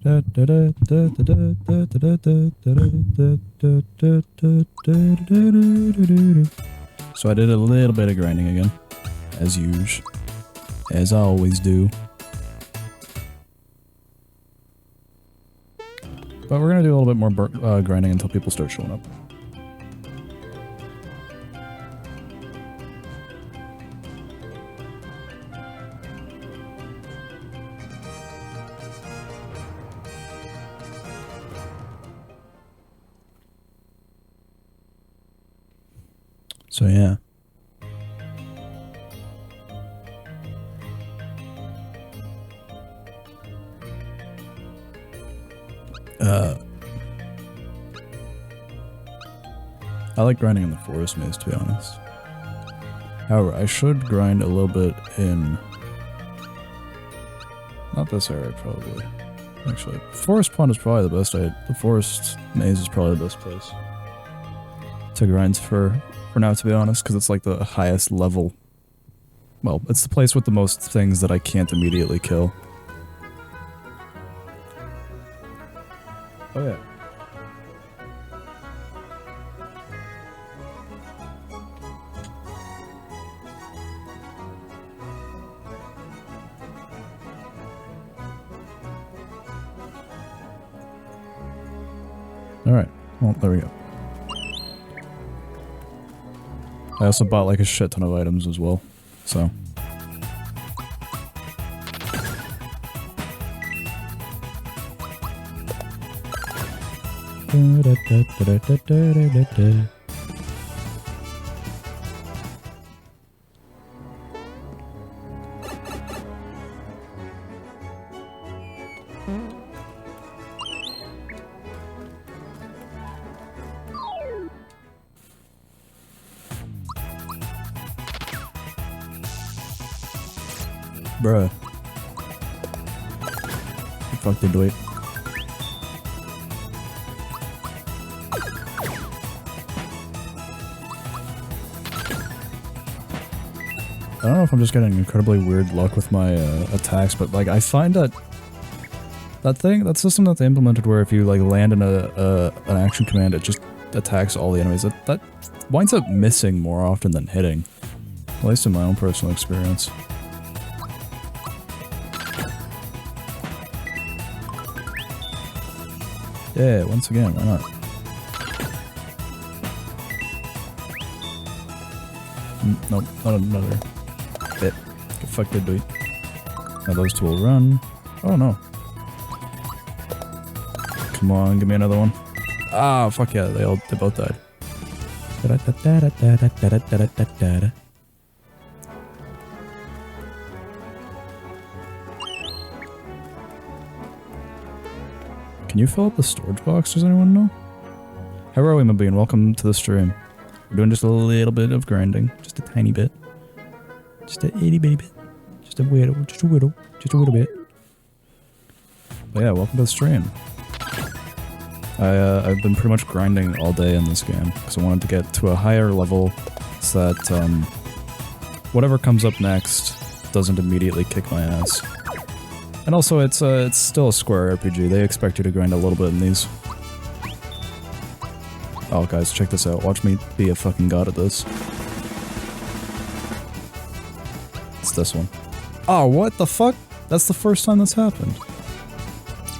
So I did a little bit of grinding again, as usual, as I always do. But we're gonna do a little bit more grinding until people start showing up. So yeah. I like grinding in the forest maze, to be honest. However, I should grind a little bit in... Not this area, probably. Actually, forest pond is probably the best. The forest maze is probably the best place to grind for now, to be honest, because it's like the highest level. Well, it's the place with the most things that I can't immediately kill. Oh yeah. Alright, well, there we go. I also bought like a shit ton of items as well, so. Bruh. The fuck they do it. I don't know if I'm just getting incredibly weird luck with my attacks, but like I find that that system that they implemented where if you like land in an action command, it just attacks all the enemies. That winds up missing more often than hitting. At least in my own personal experience. Yeah, once again, why not? Nope, not another bit. Get fucked, good dude. Now those two will run. Oh no. Come on, give me another one. Ah, fuck yeah, they both died. Can you fill up the storage box? Does anyone know? How are we, my being? Welcome to the stream. We're doing just a little bit of grinding. Just a tiny bit. Just a itty bitty bit. Just a little bit. But yeah, welcome to the stream. I've been pretty much grinding all day in this game because I wanted to get to a higher level so that whatever comes up next doesn't immediately kick my ass. And also, it's still a Square RPG. They expect you to grind a little bit in these. Oh, guys, check this out. Watch me be a fucking god at this. It's this one. Oh, what the fuck? That's the first time this happened.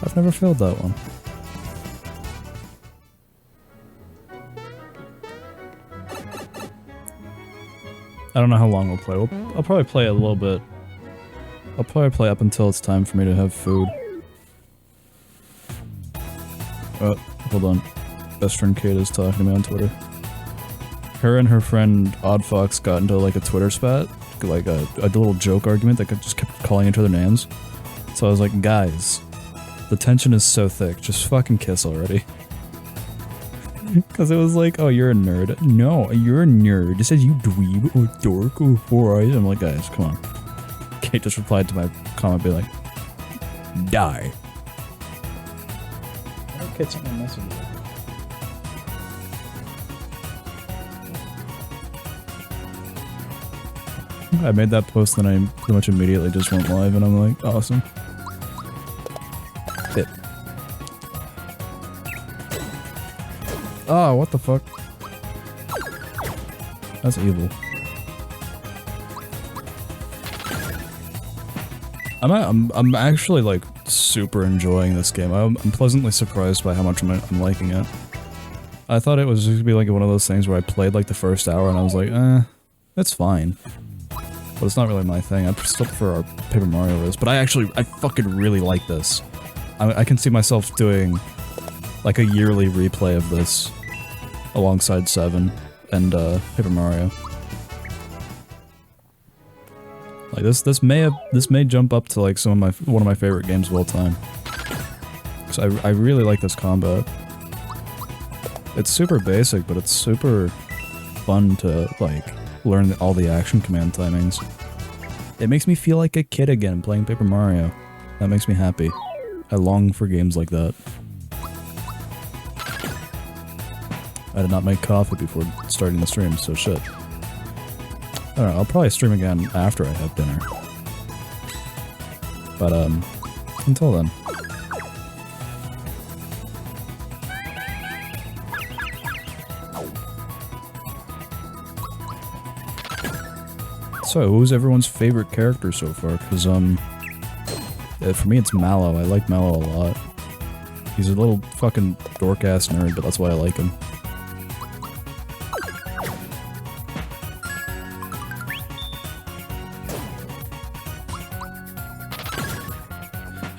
I've never failed that one. I don't know how long we'll play. I'll probably play a little bit. I'll probably play up until it's time for me to have food. Oh, hold on. Best friend Kate is talking to me on Twitter. Her and her friend Oddfox got into like a Twitter spat, like a little joke argument that just kept calling each other names. So I was like, guys, the tension is so thick, just fucking kiss already. Because it was like, oh, you're a nerd. No, you're a nerd. It says you dweeb or dork or 4 eyes. I'm like, guys, come on. Kate just replied to my comment, be like, die. I don't get something message. I made that post, then I pretty much immediately just went live, and I'm like, awesome. Bit. Oh, what the fuck? That's evil. I'm actually like super enjoying this game. I'm pleasantly surprised by how much I'm liking it. I thought it was just gonna be like one of those things where I played like the first hour and I was like, it's fine. But it's not really my thing. I still prefer our Paper Mario Bros. But I fucking really like this. I can see myself doing like a yearly replay of this alongside 7 and Paper Mario. Like this may jump up to like one of my favorite games of all time. Cause I really like this combat. It's super basic, but it's super fun to like learn all the action command timings. It makes me feel like a kid again playing Paper Mario. That makes me happy. I long for games like that. I did not make coffee before starting the stream, so shit. I don't know, I'll probably stream again after I have dinner. But, until then. So, who's everyone's favorite character so far? Because, for me it's Mallow. I like Mallow a lot. He's a little fucking dork-ass nerd, but that's why I like him.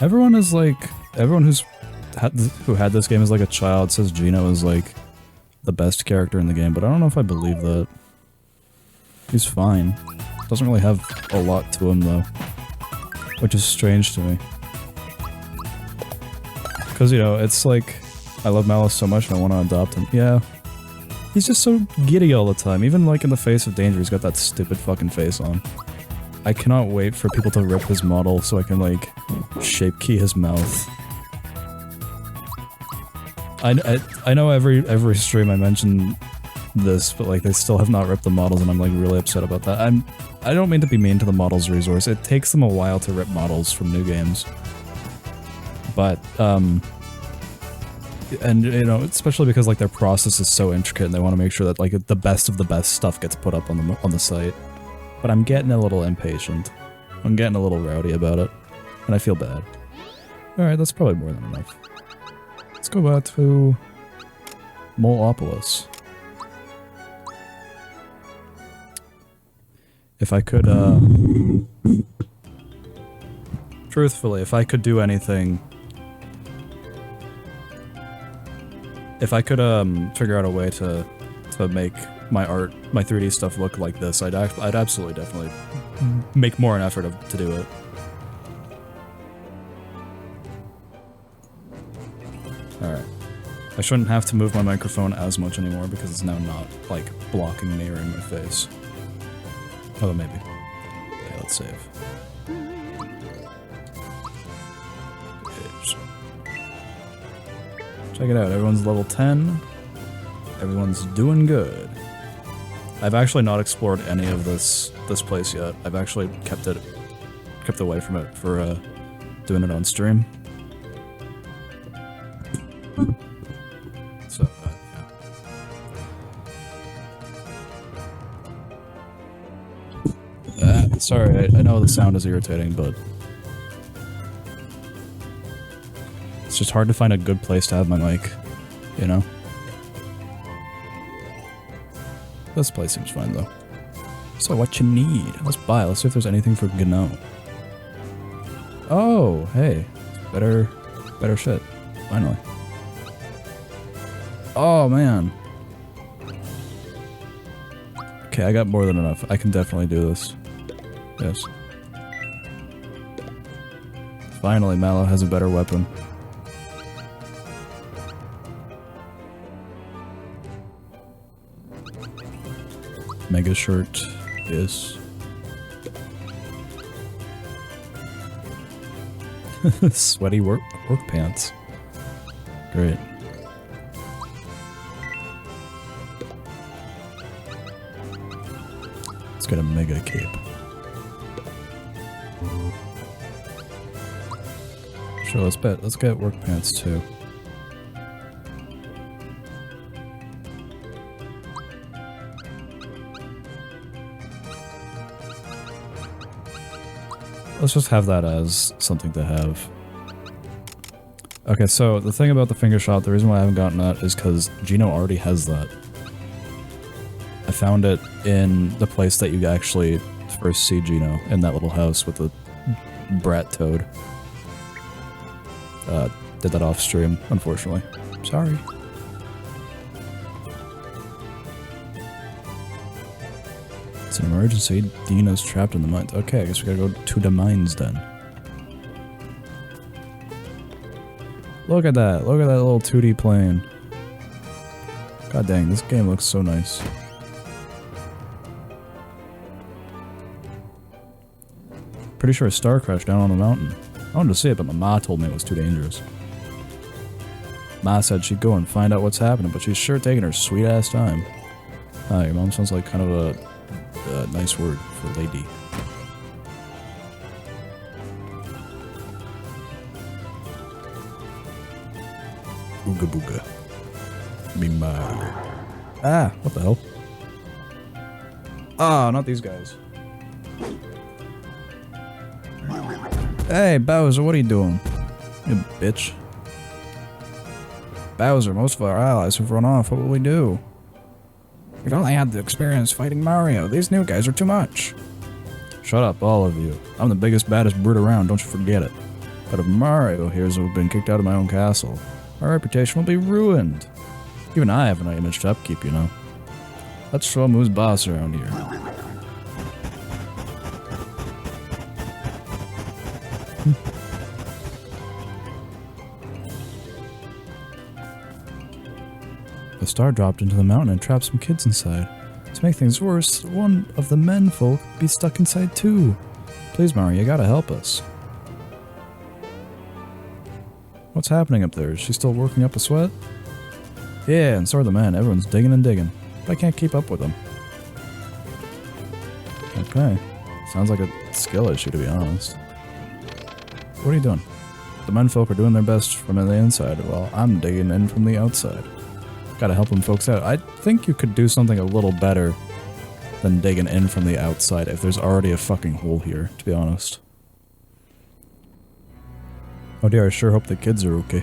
Everyone is like, everyone who had this game as like a child says Gino is like the best character in the game, but I don't know if I believe that. He's fine. Doesn't really have a lot to him though, which is strange to me. Cause you know, it's like, I love Mallow so much and I want to adopt him. Yeah. He's just so giddy all the time, even like in the face of danger he's got that stupid fucking face on. I cannot wait for people to rip his model so I can, like, shape key his mouth. I know every stream I mention this, but, like, they still have not ripped the models and I'm, like, really upset about that. I don't mean to be mean to the models resource. It takes them a while to rip models from new games. But, and, you know, especially because, like, their process is so intricate and they want to make sure that, like, the best of the best stuff gets put up on the site. But I'm getting a little impatient. I'm getting a little rowdy about it. And I feel bad. Alright, that's probably more than enough. Let's go back to Molopolis. If I could, truthfully, if I could do anything... If I could, figure out a way to make my art, my 3D stuff look like this, I'd absolutely definitely make more an effort to do it. Alright. I shouldn't have to move my microphone as much anymore because it's now not, like, blocking me or in my face. Oh, maybe. Okay, let's save. Check it out, everyone's level 10. Everyone's doing good. I've actually not explored any of this place yet. I've actually kept away from it for doing it on stream. So yeah. Sorry, I know the sound is irritating, but it's just hard to find a good place to have my mic, you know? This place seems fine though. So what you need? Let's buy. Let's see if there's anything for Gno. Oh, hey. Better shit. Finally. Oh man. Okay, I got more than enough. I can definitely do this. Yes. Finally, Mallow has a better weapon. Mega shirt, yes. Sweaty work pants. Great. Let's get a mega cape. Sure, let's get work pants too. Let's just have that as something to have. Okay, so the thing about the finger shot, the reason why I haven't gotten that is because Gino already has that. I found it in the place that you actually first see Gino, in that little house with the brat toad. Did that off stream, unfortunately. Sorry. It's an emergency. Dina's trapped in the mines. Okay, I guess we gotta go to the mines then. Look at that. Look at that little 2D plane. God dang, this game looks so nice. Pretty sure a star crashed down on the mountain. I wanted to see it, but my ma told me it was too dangerous. Ma said she'd go and find out what's happening, but she's sure taking her sweet ass time. Your mom sounds like kind of a nice word for lady. Ooga booga. Mimag. Ah, what the hell? Ah, not these guys. Hey, Bowser, what are you doing? You bitch. Bowser, most of our allies have run off. What will we do? We've only had the experience fighting Mario. These new guys are too much. Shut up, all of you. I'm the biggest, baddest brute around, don't you forget it. But if Mario hears that we've been kicked out of my own castle, our reputation will be ruined. Even I have an image to upkeep, you know. Let's show him who's boss around here. A star dropped into the mountain and trapped some kids inside. To make things worse, one of the men folk be stuck inside too. Please, Mario, you gotta help us. What's happening up there? Is she still working up a sweat? Yeah, and so are the men. Everyone's digging and digging. But I can't keep up with them. Okay. Sounds like a skill issue, to be honest. What are you doing? The menfolk are doing their best from the inside, while I'm digging in from the outside. Gotta help them folks out. I think you could do something a little better than digging in from the outside if there's already a fucking hole here, to be honest. Oh dear, I sure hope the kids are okay.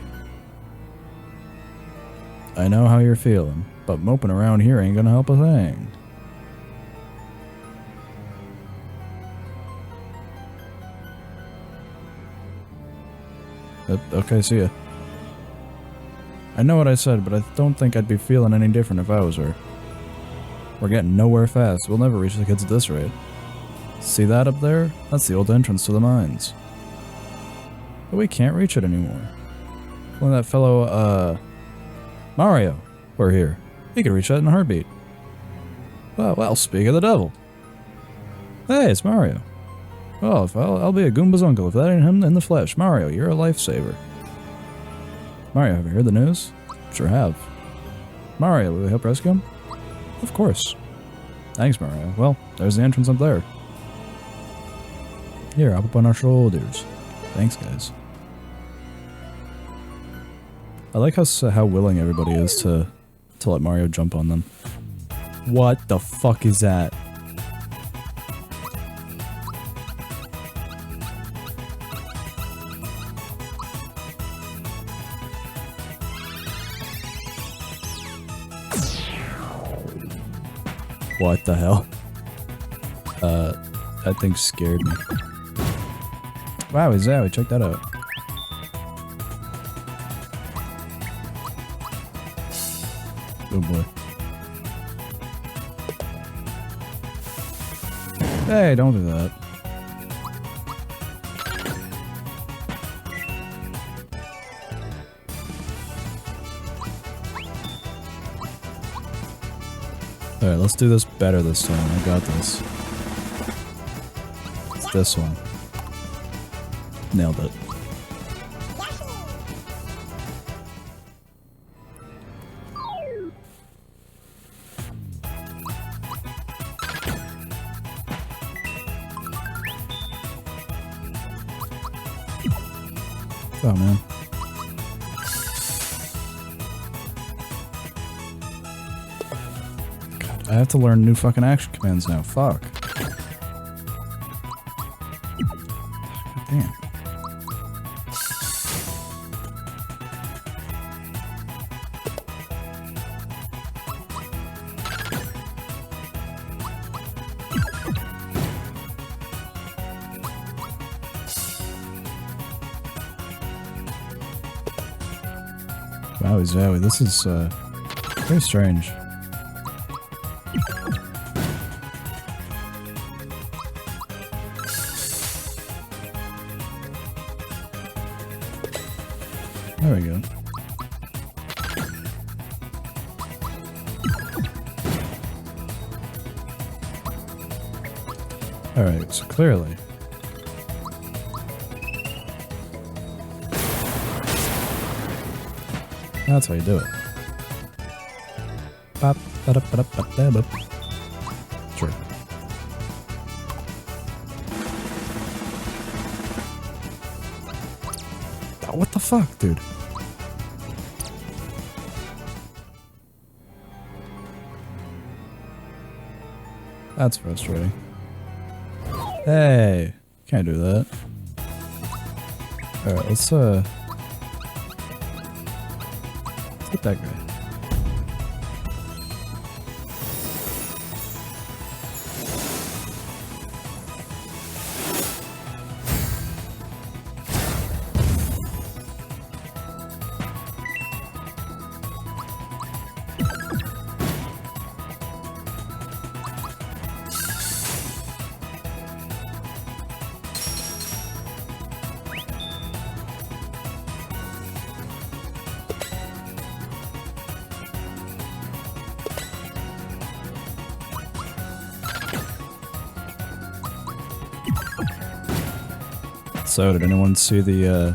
I know how you're feeling, but moping around here ain't gonna help a thing. Okay, see ya. I know what I said, but I don't think I'd be feeling any different if I was her. We're getting nowhere fast. We'll never reach the kids at this rate. See that up there? That's the old entrance to the mines. But we can't reach it anymore. When that fellow, Mario were here, he could reach that in a heartbeat. Well, speak of the devil. Hey, it's Mario. Well, I'll be a Goomba's uncle if that ain't him in the flesh. Mario, you're a lifesaver. Mario, have you heard the news? Sure have. Mario, will we help rescue him? Of course. Thanks, Mario. Well, there's the entrance up there. Here, hop up on our shoulders. Thanks, guys. I like how willing everybody is to let Mario jump on them. What the fuck is that? What the hell? That thing scared me. Wow, Zowie, check that out. Oh boy. Hey, don't do that. Alright, let's do this better this time. I got this. It's this one. Nailed it. Oh man. God, I have to learn new fucking action commands now. Fuck. Damn. Wowie zowie, this is very strange. There we go. Alright, so clearly. That's how you do it. Bop, ba-da, ba-da, ba-da, bop. Sure. Oh, what the fuck, dude? That's frustrating. Hey, can't do that. Alright, let's hit that guy. So, did anyone see the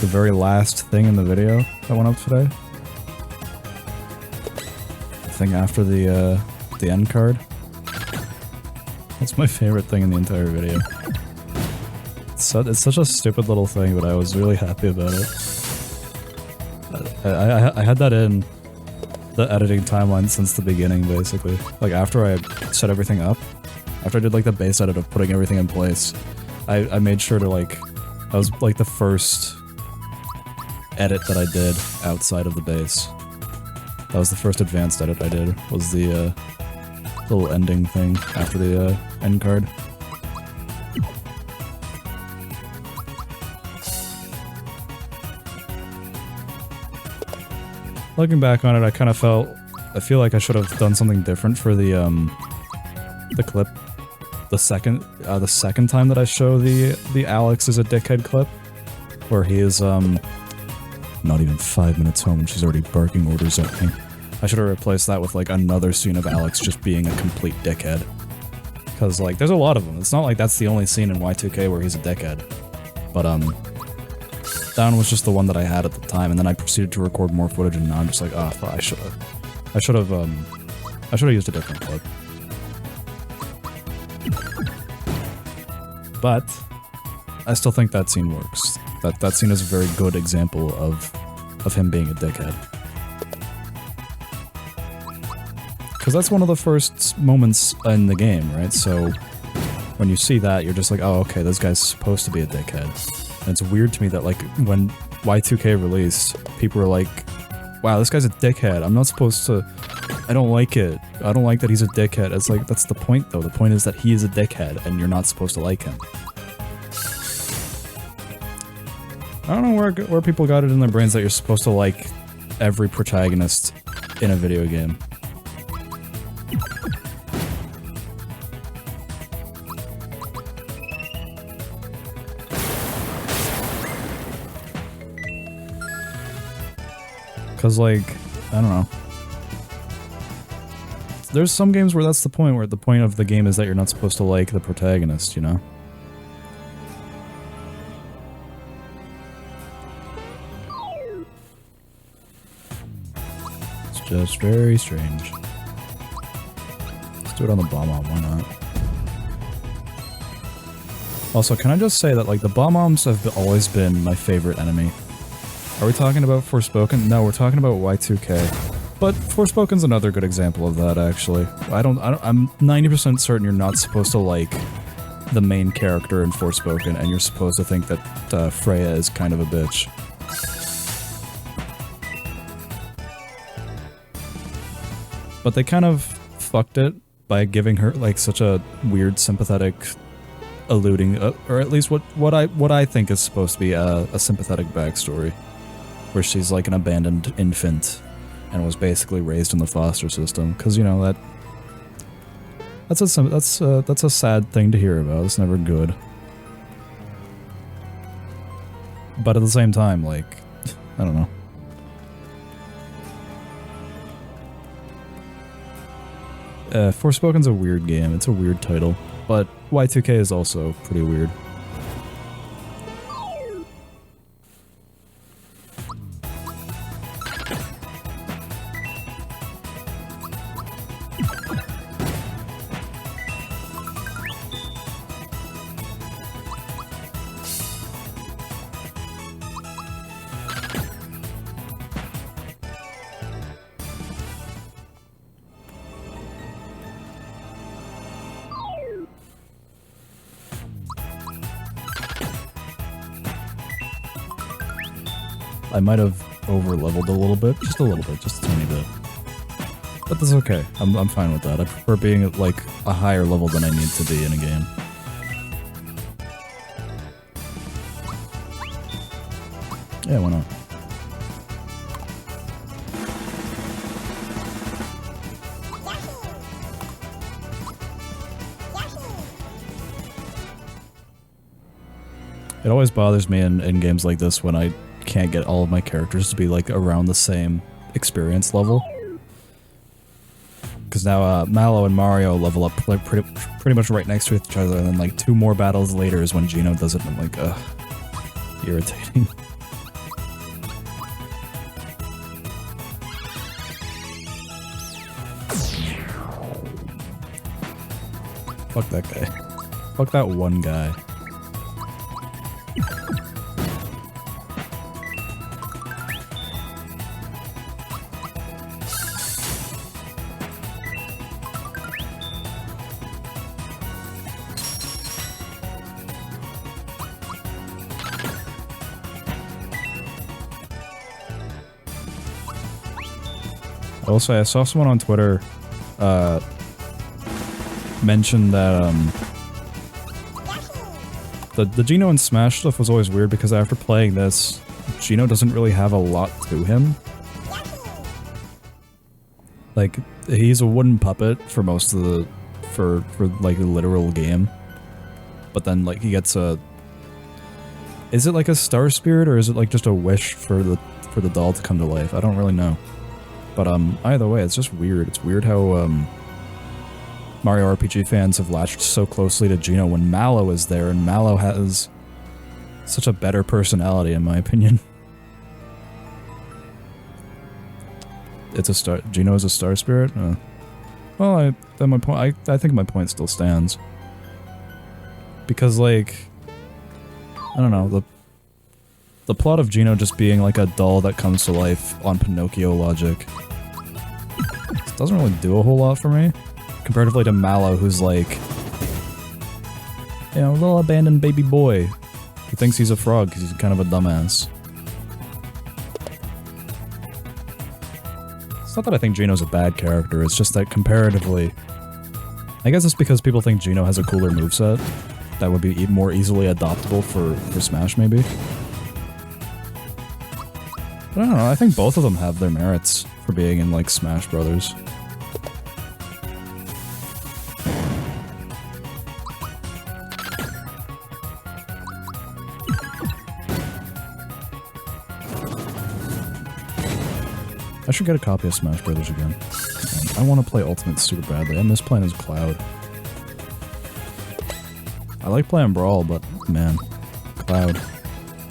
very last thing in the video that went up today? The thing after the end card? That's my favorite thing in the entire video. It's such a stupid little thing, but I was really happy about it. I had that in the editing timeline since the beginning, basically. Like, after I set everything up, after I did like the base edit of putting everything in place, I made sure to like, that was like the first edit that I did outside of the base. That was the first advanced edit I did, was the little ending thing after the end card. Looking back on it, I kind of I feel like I should have done something different for the clip. The second time that I show the Alex is a dickhead clip, where he is, not even 5 minutes home and she's already barking orders at me. I should have replaced that with, like, another scene of Alex just being a complete dickhead. Because, like, there's a lot of them. It's not like that's the only scene in Y2K where he's a dickhead. But, that one was just the one that I had at the time, and then I proceeded to record more footage, and now I'm just like, oh, I should have used a different clip. But I still think that scene works. That scene is a very good example of him being a dickhead. Because that's one of the first moments in the game, right? So when you see that, you're just like, oh, okay, this guy's supposed to be a dickhead. And it's weird to me that, like, when Y2K released, people were like, wow, this guy's a dickhead. I'm not supposed to... I don't like it. I don't like that he's a dickhead. It's like, that's the point, though. The point is that he is a dickhead, and you're not supposed to like him. I don't know where people got it in their brains that you're supposed to like every protagonist in a video game. Cause, like, I don't know. There's some games where that's the point, where the point of the game is that you're not supposed to like the protagonist, you know? It's just very strange. Let's do it on the bomb-bomb, why not? Also, can I just say that, like, the bomb-bombs have always been my favorite enemy. Are we talking about Forspoken? No, we're talking about Y2K. But Forspoken's another good example of that, actually. I'm 90% certain you're not supposed to like the main character in Forspoken, and you're supposed to think that Freya is kind of a bitch. But they kind of fucked it by giving her like such a weird sympathetic alluding, or at least what I think is supposed to be a sympathetic backstory, where she's like an abandoned infant and was basically raised in the foster system. Because you know that's a sad thing to hear about. It's never good. But at the same time, like, I don't know. Forspoken's a weird game. It's a weird title, but Y2K is also pretty weird. I might have over-leveled a little bit, just a tiny bit. But that's okay, I'm fine with that. I prefer being at, like, a higher level than I need to be in a game. Yeah, why not? It always bothers me in games like this when I can't get all of my characters to be like around the same experience level. Because now Mallow and Mario level up like pretty much right next to each other, and then like 2 more battles later is when Gino does it, and I'm like, ugh, irritating. Fuck that guy. Fuck that one guy. I will say, I saw someone on Twitter mention that the Gino and Smash stuff was always weird because after playing this, Gino doesn't really have a lot to him. Like, he's a wooden puppet for most of the for like the literal game, but then like he gets a. Is it like a star spirit or is it like just a wish for the doll to come to life? I don't really know. But either way, it's just weird. It's weird how Mario RPG fans have latched so closely to Gino when Mallow is there, and Mallow has such a better personality, in my opinion. It's a star. Gino is a star spirit. Well, I think my point still stands. Because like, I don't know, the plot of Gino just being like a doll that comes to life on Pinocchio logic doesn't really do a whole lot for me, comparatively to Mallow, who's like, you know, a little abandoned baby boy who thinks he's a frog because he's kind of a dumbass. It's not that I think Gino's a bad character, it's just that comparatively, I guess it's because people think Gino has a cooler moveset that would be more easily adoptable for Smash, maybe. But I don't know, I think both of them have their merits for being in, like, Smash Brothers. I should get a copy of Smash Brothers again. I want to play Ultimate super badly. I miss playing as Cloud. I like playing Brawl, but man, Cloud.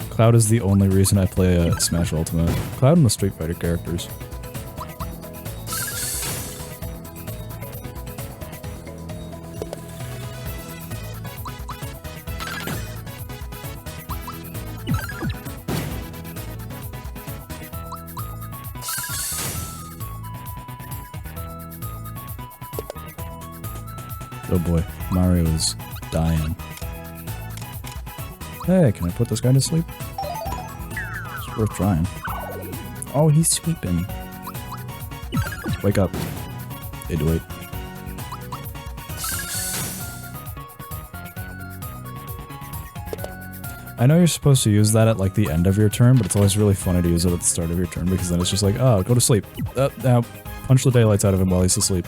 Cloud is the only reason I play Smash Ultimate. Cloud and the Street Fighter characters. Oh boy, Mario is dying. Hey, can I put this guy to sleep? It's worth trying. Oh, he's sleeping. Wake up. 828. I know you're supposed to use that at like the end of your turn, but it's always really funny to use it at the start of your turn because then it's just like, oh, go to sleep. Now, punch the daylights out of him while he's asleep.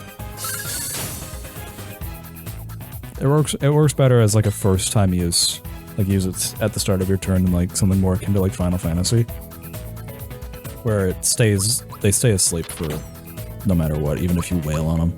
It works better as like a first time use. Like use it at the start of your turn than like something more akin to like Final Fantasy. Where they stay asleep for no matter what, even if you wail on them.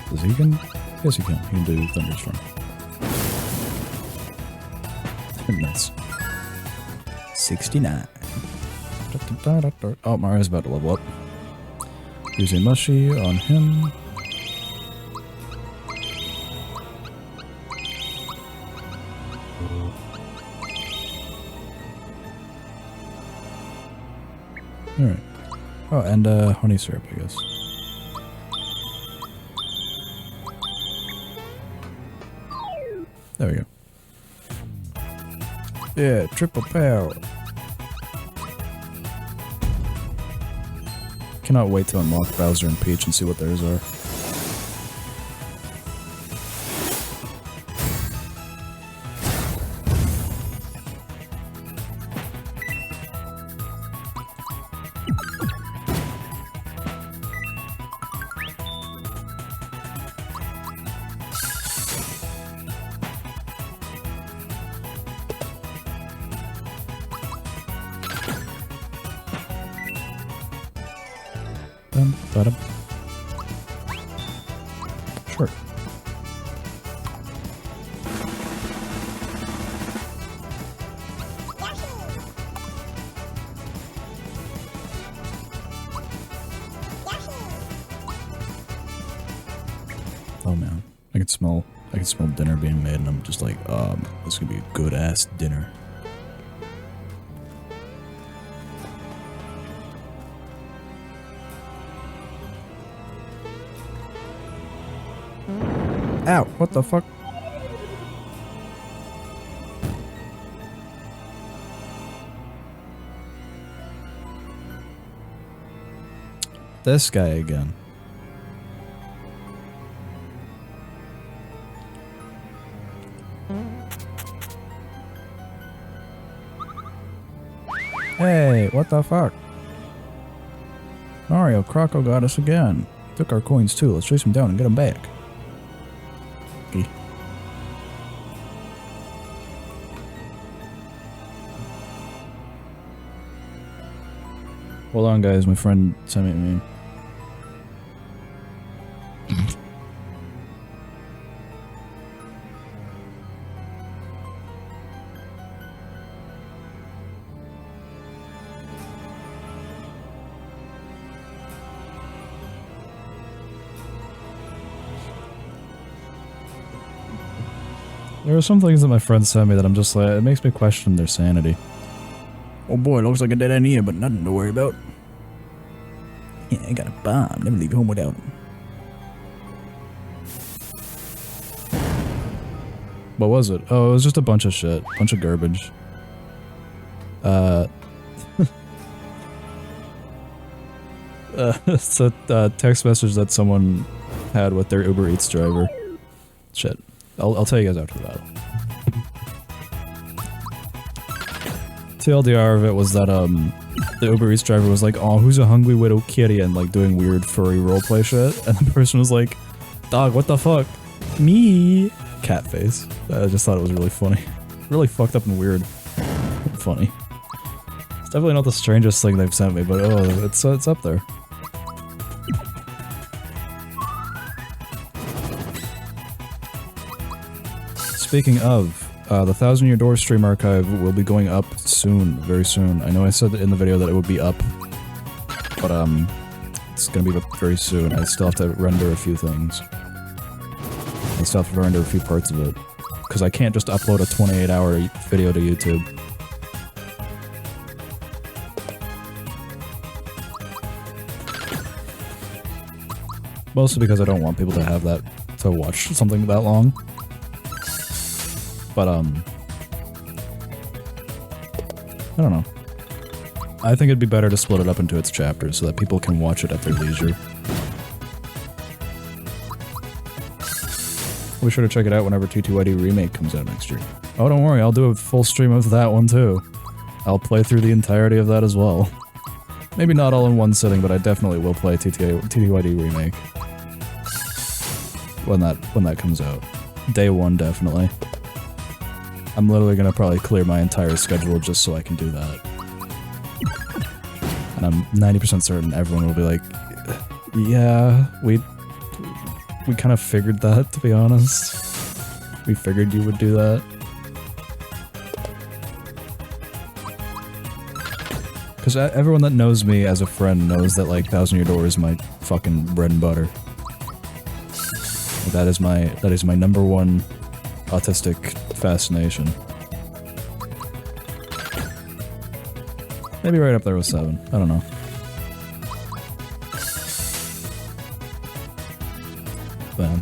Does he can? Yes, he can. He can do Thunderstorm. Nice. 69. Oh, Mario's about to level up. Using Mushy on him. Alright. Oh, and honey syrup, I guess. There we go. Yeah, triple power. Cannot wait to unlock Bowser and Peach and see what theirs are. Sure. Oh man, I can smell dinner being made, and I'm just like, this is gonna be a good ass dinner. Ow, what the fuck? This guy again. Hey, what the fuck? Mario, Croco got us again. Took our coins too. Let's chase him down and get him back. Okay. Hold on, guys. My friend sent me a meme. There are some things that my friends sent me that I'm just like, it makes me question their sanity. Oh boy, looks like a dead end here, but nothing to worry about. Yeah, I got a bomb. Never leave home without it. What was it? Oh, it was just a bunch of shit. Bunch of garbage. It's a text message that someone had with their Uber Eats driver. Shit. I'll tell you guys after the battle. TLDR of it was that, the Uber Eats driver was like, oh, who's a hungry little kitty, and like doing weird furry roleplay shit, and the person was like, dog, what the fuck? Me! Cat face. I just thought it was really funny. Really fucked up and weird. Funny. It's definitely not the strangest thing they've sent me, but oh, it's up there. Speaking of, the 1000 Year Door stream archive will be going up soon, very soon. I know I said in the video that it would be up, but it's gonna be up very soon. I still have to render a few things. I still have to render a few parts of it. because I can't just upload a 28-hour video to YouTube. Mostly because I don't want people to have that, to watch something that long. But, I don't know. I think it'd be better to split it up into its chapters so that people can watch it at their leisure. Be sure to check it out whenever TTYD Remake comes out next year. Oh, don't worry, I'll do a full stream of that one too. I'll play through the entirety of that as well. Maybe not all in one sitting, but I definitely will play TTYD Remake. When that comes out. Day one, definitely. I'm literally gonna probably clear my entire schedule just so I can do that. And I'm 90% certain everyone will be like, yeah, we kind of figured that, to be honest. We figured you would do that. Because everyone that knows me as a friend knows that, like, Thousand Year Door is my fucking bread and butter. That is my #1 autistic fascination. Maybe right up there with 7. I don't know. Man.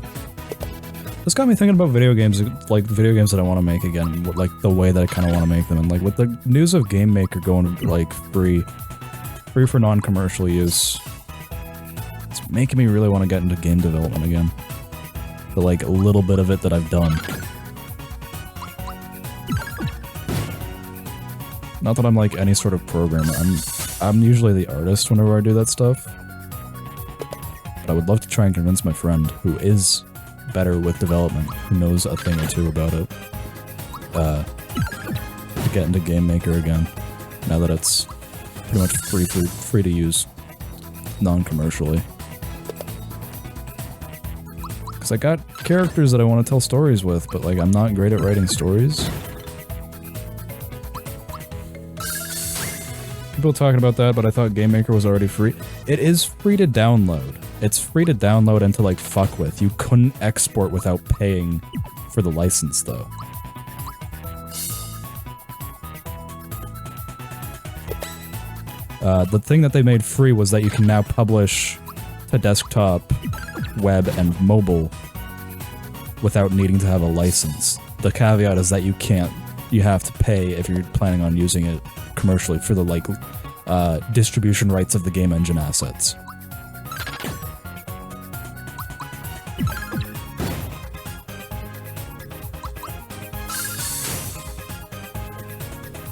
This got me thinking about video games, like video games that I want to make again, like the way that I kind of want to make them. And like with the news of Game Maker going like free for non-commercial use, it's making me really want to get into game development again. The like a little bit of it that I've done. Not that I'm like any sort of programmer. I'm usually the artist whenever I do that stuff. But I would love to try and convince my friend, who is better with development, who knows a thing or two about it, to get into Game Maker again, now that it's pretty much free to use non-commercially. Because I got characters that I want to tell stories with, but like I'm not great at writing stories. People talking about that, but I thought Game Maker was already free. It is free to download. It's free to download and to like fuck with. You couldn't export without paying for the license though. The thing that they made free was that you can now publish to desktop, web, and mobile without needing to have a license. The caveat is that you have to pay if you're planning on using it commercially for the like distribution rights of the game engine assets.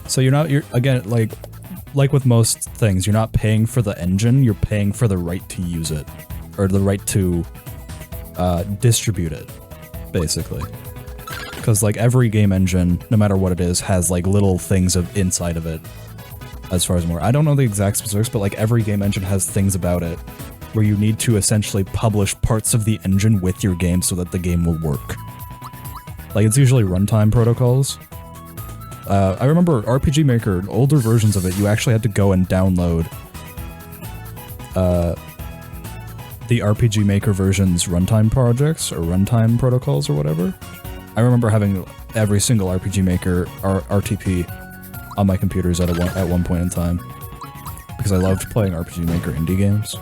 So you're again, like with most things, you're not paying for the engine, you're paying for the right to use it. Or the right to distribute it, basically. Because like every game engine, no matter what it is, has like little things inside of it, as far as more. I don't know the exact specifics, but like every game engine has things about it where you need to essentially publish parts of the engine with your game so that the game will work. Like it's usually runtime protocols. I remember RPG Maker, older versions of it, you actually had to go and download the RPG Maker version's runtime projects, or runtime protocols, or whatever. I remember having every single RPG Maker RTP on my computers at one point in time, because I loved playing RPG Maker indie games.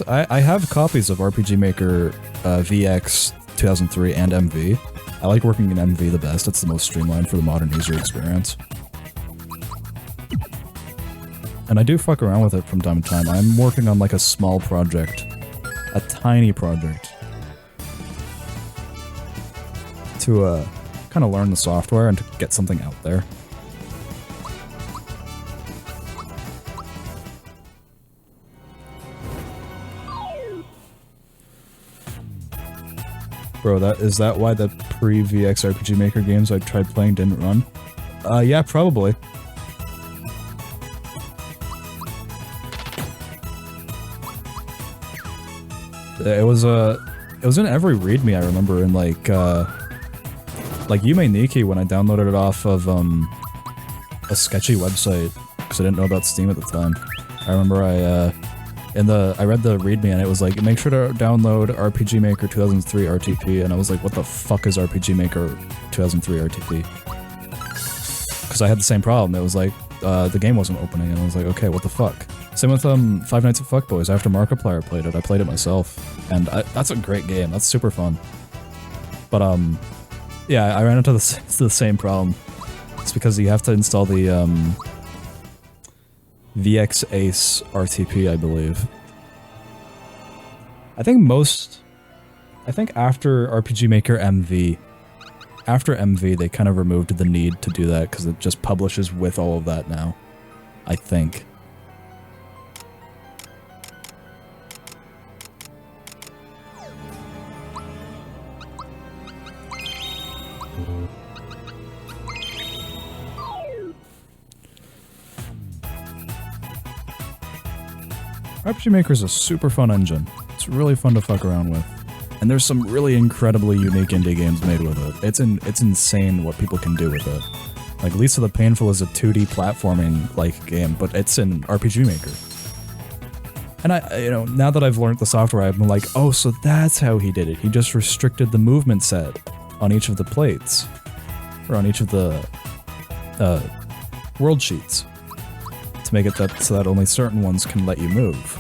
I have copies of RPG Maker VX 2003 and MV. I like working in MV the best. It's the most streamlined for the modern user experience. And I do fuck around with it from time to time. I'm working on like a small project. A tiny project. To kind of learn the software and to get something out there. Bro, is that why the pre-VX RPG Maker games I tried playing didn't run? Yeah, probably. It was in every README I remember, in like Yume Nikki when I downloaded it off of a sketchy website because I didn't know about Steam at the time. I remember I I read the README and it was like, make sure to download RPG Maker 2003 RTP, and I was like, what the fuck is RPG Maker 2003 RTP? Because I had the same problem. It was like, the game wasn't opening, and I was like, okay, what the fuck? Same with Five Nights at Fuckboys. After Markiplier played it, I played it myself, and that's a great game. That's super fun. But yeah, I ran into the same problem. It's because you have to install the VX Ace RTP, I believe. I think after RPG Maker MV, after MV, they kind of removed the need to do that because it just publishes with all of that now. I think. RPG Maker is a super fun engine. It's really fun to fuck around with. And there's some really incredibly unique indie games made with it. It's insane what people can do with it. Like, Lisa the Painful is a 2D platforming, like, game, but it's in RPG Maker. And you know, now that I've learned the software, I'm like, oh, so that's how he did it. He just restricted the movement set on each of the plates. Or on each of the, world sheets. To make it so that only certain ones can let you move.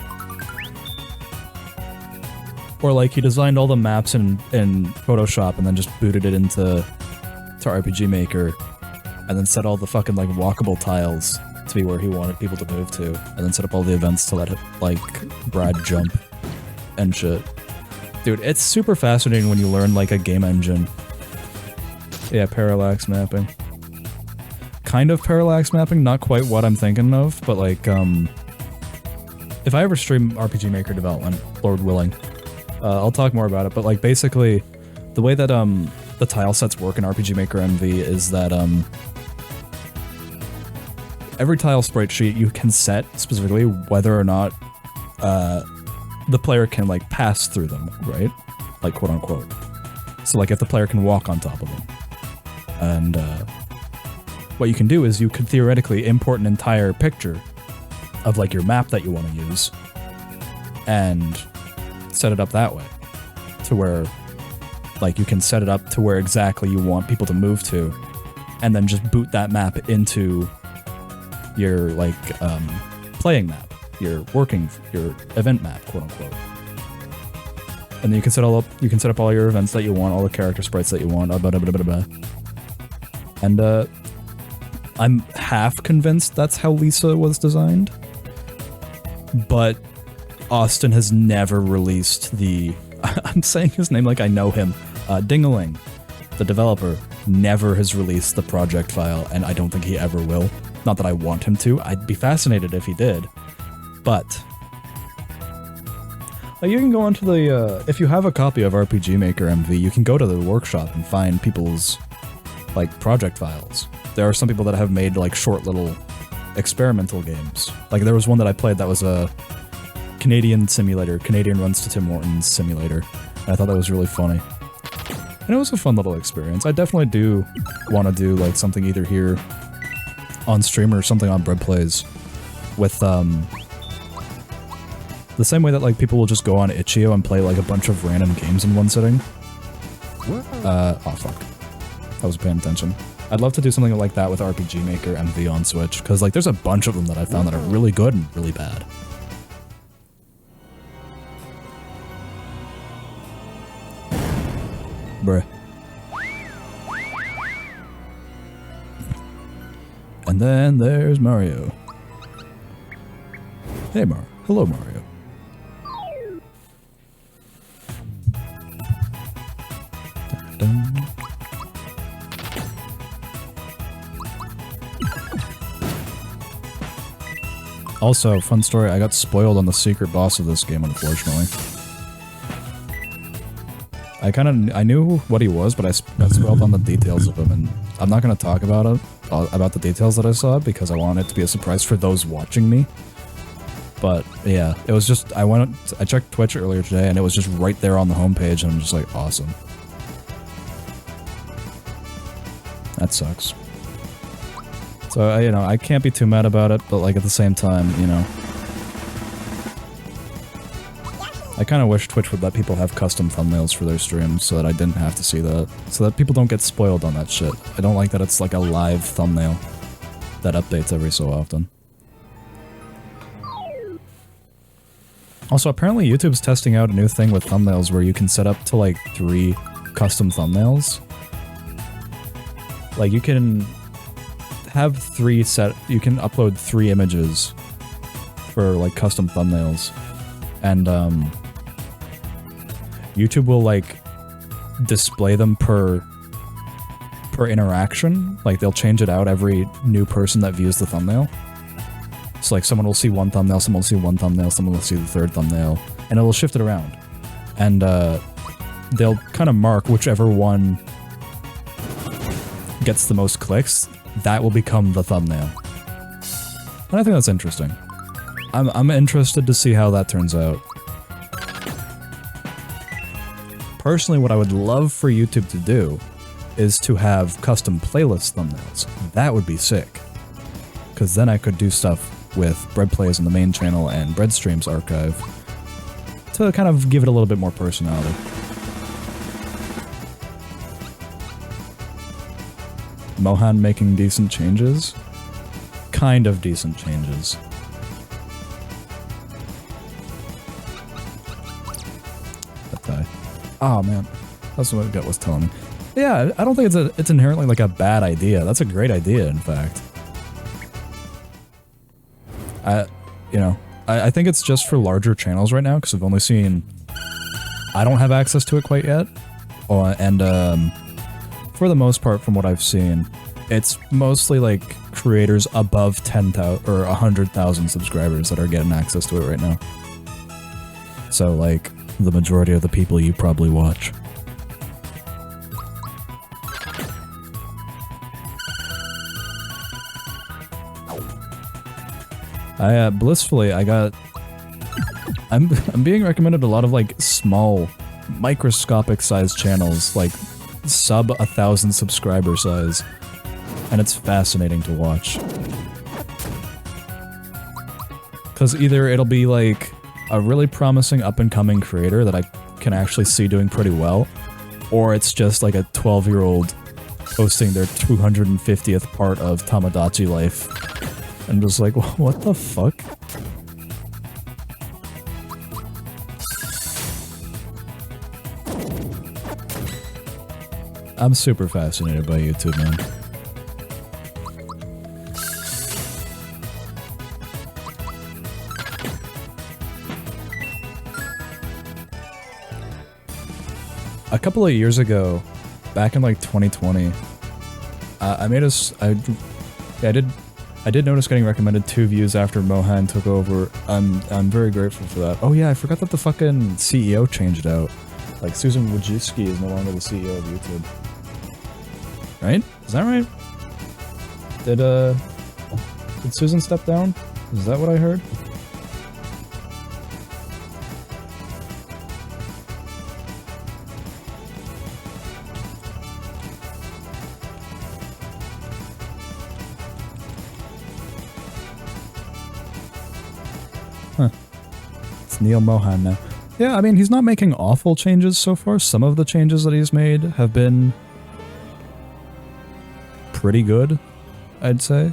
Or like he designed all the maps in Photoshop and then just booted it into RPG Maker and then set all the fucking like walkable tiles to be where he wanted people to move to, and then set up all the events to let it, like Brad jump and shit. Dude, it's super fascinating when you learn like a game engine. Yeah, parallax mapping. Kind of parallax mapping, not quite what I'm thinking of, but like, if I ever stream RPG Maker development, Lord willing, I'll talk more about it, but like basically, the way that the tile sets work in RPG Maker MV is that every tile sprite sheet you can set specifically whether or not the player can like pass through them, right? Like quote unquote. So like if the player can walk on top of them. And what you can do is you could theoretically import an entire picture of like your map that you want to use and set it up that way to where like you can set it up to where exactly you want people to move to and then just boot that map into your like playing map, your event map, quote unquote. And then you can set up all your events that you want, all the character sprites that you want, and I'm half convinced that's how Lisa was designed, but Austin has never released the... I'm saying his name like I know him. Dingaling, the developer, never has released the project file, and I don't think he ever will. Not that I want him to. I'd be fascinated if he did. But... you can go onto the... if you have a copy of RPG Maker MV, you can go to the workshop and find people's, like, project files. There are some people that have made, like, short little experimental games. Like, there was one that I played that was a Canadian simulator, Canadian Runs to Tim Hortons simulator, and I thought that was really funny. And it was a fun little experience. I definitely do want to do, like, something either here on stream or something on Bread Plays with, the same way that, like, people will just go on itch.io and play, like, a bunch of random games in one sitting. Oh, fuck. I was paying attention. I'd love to do something like that with RPG Maker MV on Switch, because, like, there's a bunch of them that I found that are really good and really bad. Bruh. And then there's Mario. Hey, Hello, Mario. Dun. Also, fun story, I got spoiled on the secret boss of this game, unfortunately. I knew what he was, but I got spoiled on the details of him, and I'm not going to talk about it, about the details that I saw, because I want it to be a surprise for those watching me. But, yeah, it was just, I checked Twitch earlier today, and it was just right there on the homepage, and I'm just like, awesome. That sucks. So, you know, I can't be too mad about it, but, like, at the same time, you know, I kind of wish Twitch would let people have custom thumbnails for their streams so that I didn't have to see that. So that people don't get spoiled on that shit. I don't like that it's like a live thumbnail that updates every so often. Also, apparently YouTube's testing out a new thing with thumbnails where you can set up to like 3 custom thumbnails. Like you can have 3 you can upload 3 images for like custom thumbnails. And YouTube will like display them per interaction. Like they'll change it out every new person that views the thumbnail. So like someone will see one thumbnail, someone will see one thumbnail, someone will see the third thumbnail, and it will shift it around. And they'll kind of mark whichever one gets the most clicks, that will become the thumbnail. And I think that's interesting. I'm interested to see how that turns out. Personally, what I would love for YouTube to do is to have custom playlist thumbnails. That would be sick. Because then I could do stuff with Bread Plays on the main channel and BreadStreams archive to kind of give it a little bit more personality. Mohan making decent changes? Kind of decent changes. Okay. Oh man, that's what my gut was telling me. Yeah, I don't think it's inherently like a bad idea. That's a great idea, in fact. I think it's just for larger channels right now, because I've only seen... I don't have access to it quite yet. And for the most part, from what I've seen, it's mostly like creators above 10,000 or 100,000 subscribers that are getting access to it right now. So, like, the majority of the people you probably watch. Blissfully, I'm being recommended a lot of, like, small, microscopic-sized channels, like, sub 1,000 subscriber size, and it's fascinating to watch. Because either it'll be, like, a really promising up-and-coming creator that I can actually see doing pretty well, or it's just, like, a 12-year-old hosting their 250th part of Tamagotchi life. And just like, what the fuck? I'm super fascinated by YouTube, man. A couple of years ago, back in like 2020, I did notice getting recommended 2 views after Mohan took over. I'm very grateful for that. Oh yeah, I forgot that the fucking CEO changed out. Like, Susan Wojcicki is no longer the CEO of YouTube. Right? Is that right? Did Susan step down? Is that what I heard? Huh. It's Neil Mohan now. Yeah, I mean, he's not making awful changes so far. Some of the changes that he's made have been pretty good, I'd say.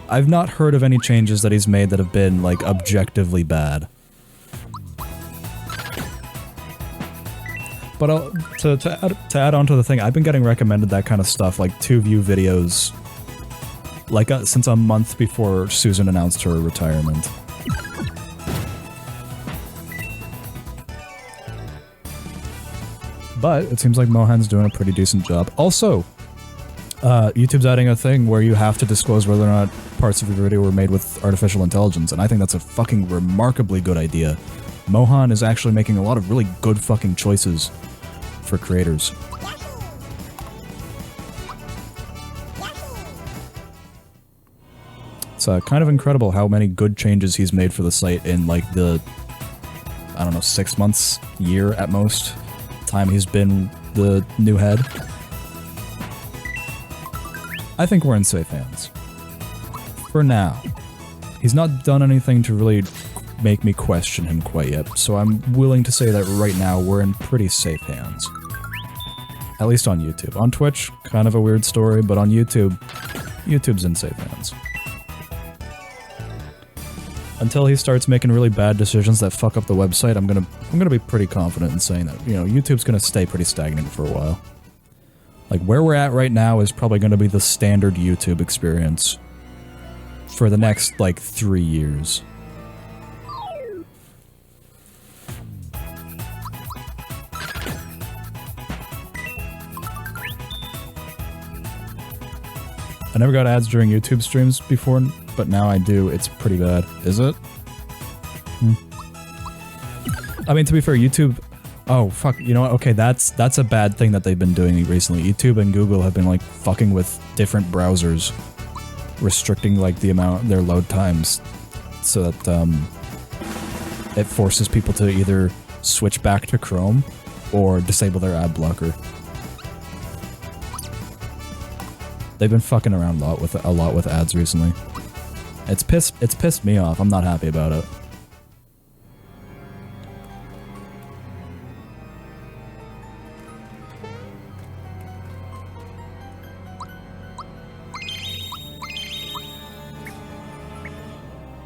I've not heard of any changes that he's made that have been, like, objectively bad. But to add on to the thing, I've been getting recommended that kind of stuff, like 2-view videos, like since a month before Susan announced her retirement. But it seems like Mohan's doing a pretty decent job. Also, YouTube's adding a thing where you have to disclose whether or not parts of your video were made with artificial intelligence, and I think that's a fucking remarkably good idea. Mohan is actually making a lot of really good fucking choices for creators. It's kind of incredible how many good changes he's made for the site in, like, the, I don't know, 6 months, year at most, time he's been the new head. I think we're in safe hands. For now. He's not done anything to really make me question him quite yet, so I'm willing to say that right now we're in pretty safe hands. At least on YouTube. On Twitch, kind of a weird story, but on YouTube, YouTube's in safe hands. Until he starts making really bad decisions that fuck up the website, I'm gonna be pretty confident in saying that, you know, YouTube's gonna stay pretty stagnant for a while. Like, where we're at right now is probably gonna be the standard YouTube experience for the next, like, 3 years. I never got ads during YouTube streams before, but now I do. It's pretty bad. Is it? I mean, to be fair, YouTube... Oh, fuck, you know what? Okay, that's a bad thing that they've been doing recently. YouTube and Google have been, like, fucking with different browsers, restricting, like, the amount, their load times, so that, it forces people to either switch back to Chrome or disable their ad blocker. They've been fucking around a lot with ads recently. It's pissed me off. I'm not happy about it.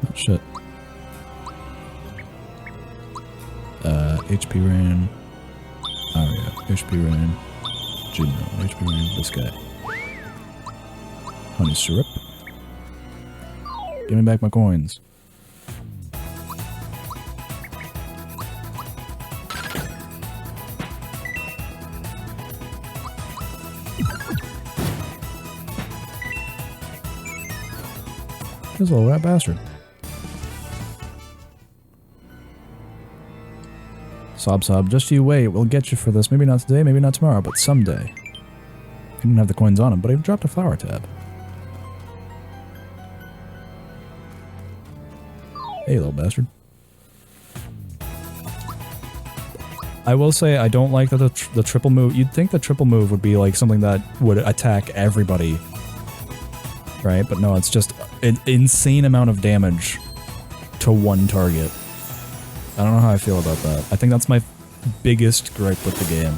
Oh, shit. HP Rain. Oh yeah, HP Rain. Gino, HP Rain, this guy. Honey syrup. Give me back my coins. This little rat bastard. Sob, just you wait. We'll get you for this. Maybe not today, maybe not tomorrow, but someday. He didn't have the coins on him, but he dropped a flower tab. Hey, little bastard. I will say I don't like that the triple move. You'd think the triple move would be like something that would attack everybody, right? But no, it's just an insane amount of damage to one target. I don't know how I feel about that. I think that's my biggest gripe with the game.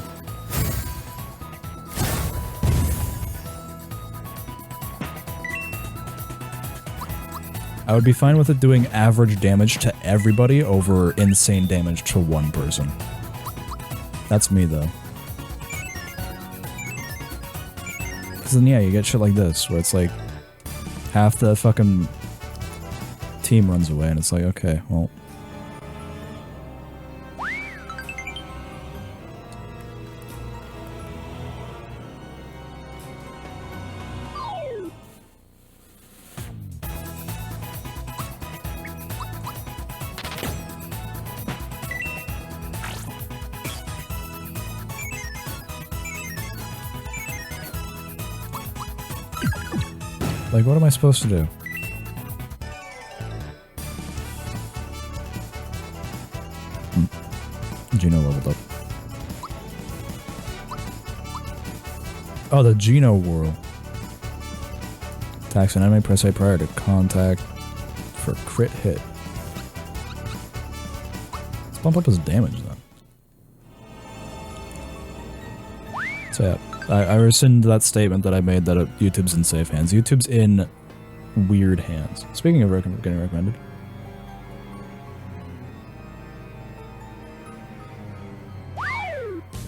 I would be fine with it doing average damage to everybody over insane damage to one person. That's me, though. Because then, yeah, you get shit like this, where it's like, half the fucking team runs away, and it's like, okay, well... Like, what am I supposed to do? Gino leveled up. Oh, the Gino whirl. Attacks an enemy, press A prior to contact for crit hit. Let's bump up his damage then. So yeah. I rescind that statement that I made that YouTube's in safe hands. YouTube's in weird hands. Speaking of getting recommended.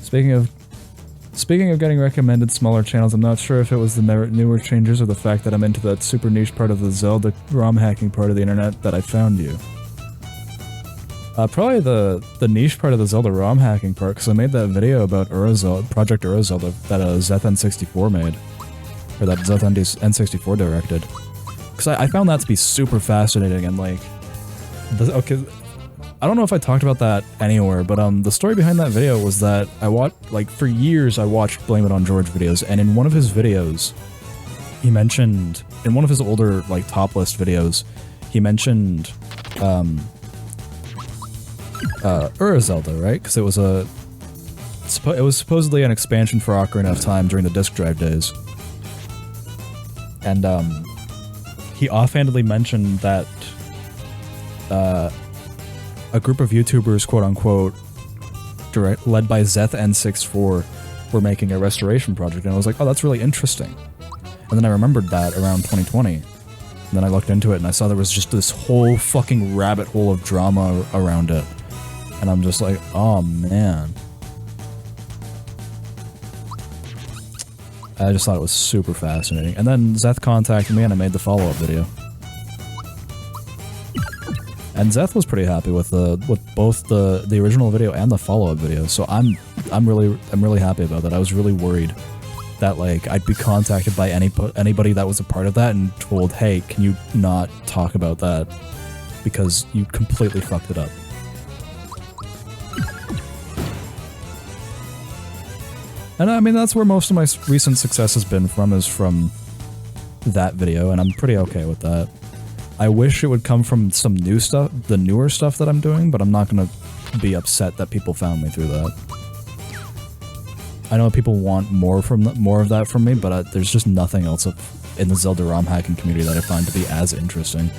Speaking of getting recommended smaller channels, I'm not sure if it was the newer changes or the fact that I'm into that super niche part of the Zelda ROM hacking part of the internet that I found you. Probably the niche part of the Zelda ROM hacking part, because I made that video about Project Zelda that ZN64 made. Or that ZN64 directed. Because I found that to be super fascinating and like... Okay, I don't know if I talked about that anywhere, but the story behind that video was that for years I watched Blame It on George videos, and in one of his videos, he mentioned... In one of his older, like, top list videos, he mentioned, Zelda, right? Because it was supposedly an expansion for Ocarina of Time during the disk drive days. And, he offhandedly mentioned that, a group of YouTubers, quote unquote, led by ZethN64, were making a restoration project, and I was like, oh, that's really interesting. And then I remembered that around 2020, and then I looked into it, and I saw there was just this whole fucking rabbit hole of drama around it, and I'm just like, oh man. I just thought it was super fascinating. And then Zeth contacted me, and I made the follow-up video. And Zeth was pretty happy with both the original video and the follow-up video, so I'm really happy about that. I was really worried that like I'd be contacted by anybody that was a part of that and told, hey, can you not talk about that because you completely fucked it up. And I mean, that's where most of my recent success has been from, is from that video, and I'm pretty okay with that. I wish it would come from some new stuff, the newer stuff that I'm doing, but I'm not gonna be upset that people found me through that. I know people want more of that from me, but there's just nothing else in the Zelda ROM hacking community that I find to be as interesting.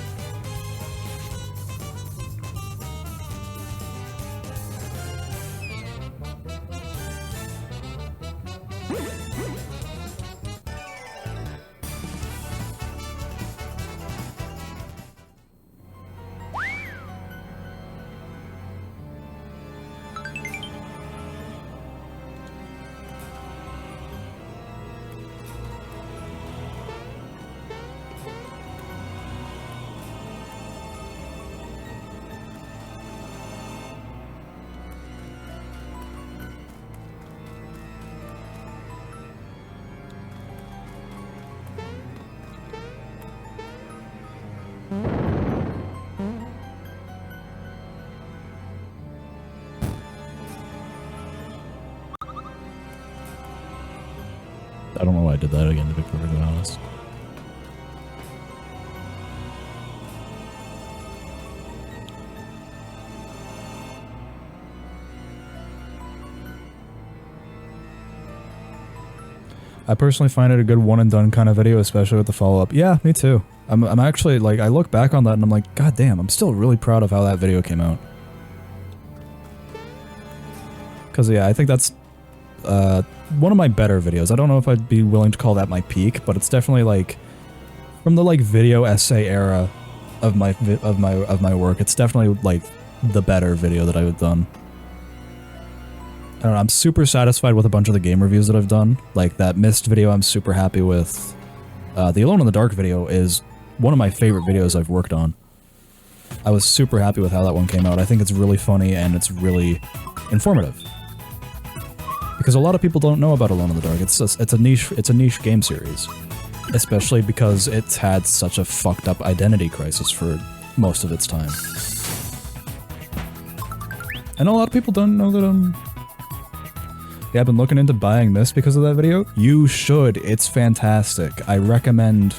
I don't know why I did that again, to be perfectly honest. I personally find it a good one-and-done kind of video, especially with the follow-up. Yeah, me too. I'm actually, like, I look back on that and I'm like, god damn, I'm still really proud of how that video came out. Because, yeah, I think that's one of my better videos. I don't know if I'd be willing to call that my peak, but it's definitely, like, from the, like, video essay era of my work, it's definitely, like, the better video that I've done. I don't know, I'm super satisfied with a bunch of the game reviews that I've done. Like, that Myst video I'm super happy with. The Alone in the Dark video is one of my favorite videos I've worked on. I was super happy with how that one came out. I think it's really funny and it's really informative. Because a lot of people don't know about Alone in the Dark. It's a niche game series. Especially because it's had such a fucked up identity crisis for most of its time. And a lot of people don't know that, yeah, I've been looking into buying Myst because of that video. You should. It's fantastic. I recommend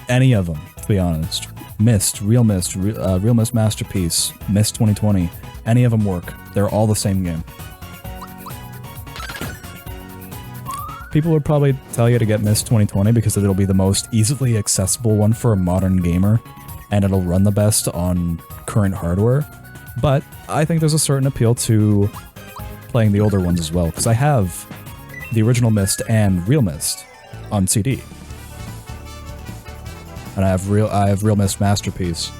any of them, to be honest. Myst, Real Myst Masterpiece, Myst 2020. Any of them work. They're all the same game. People would probably tell you to get Myst 2020 because it'll be the most easily accessible one for a modern gamer, and it'll run the best on current hardware. But I think there's a certain appeal to playing the older ones as well, because I have the original Myst and Real Myst on CD, and I have Real Myst Masterpiece.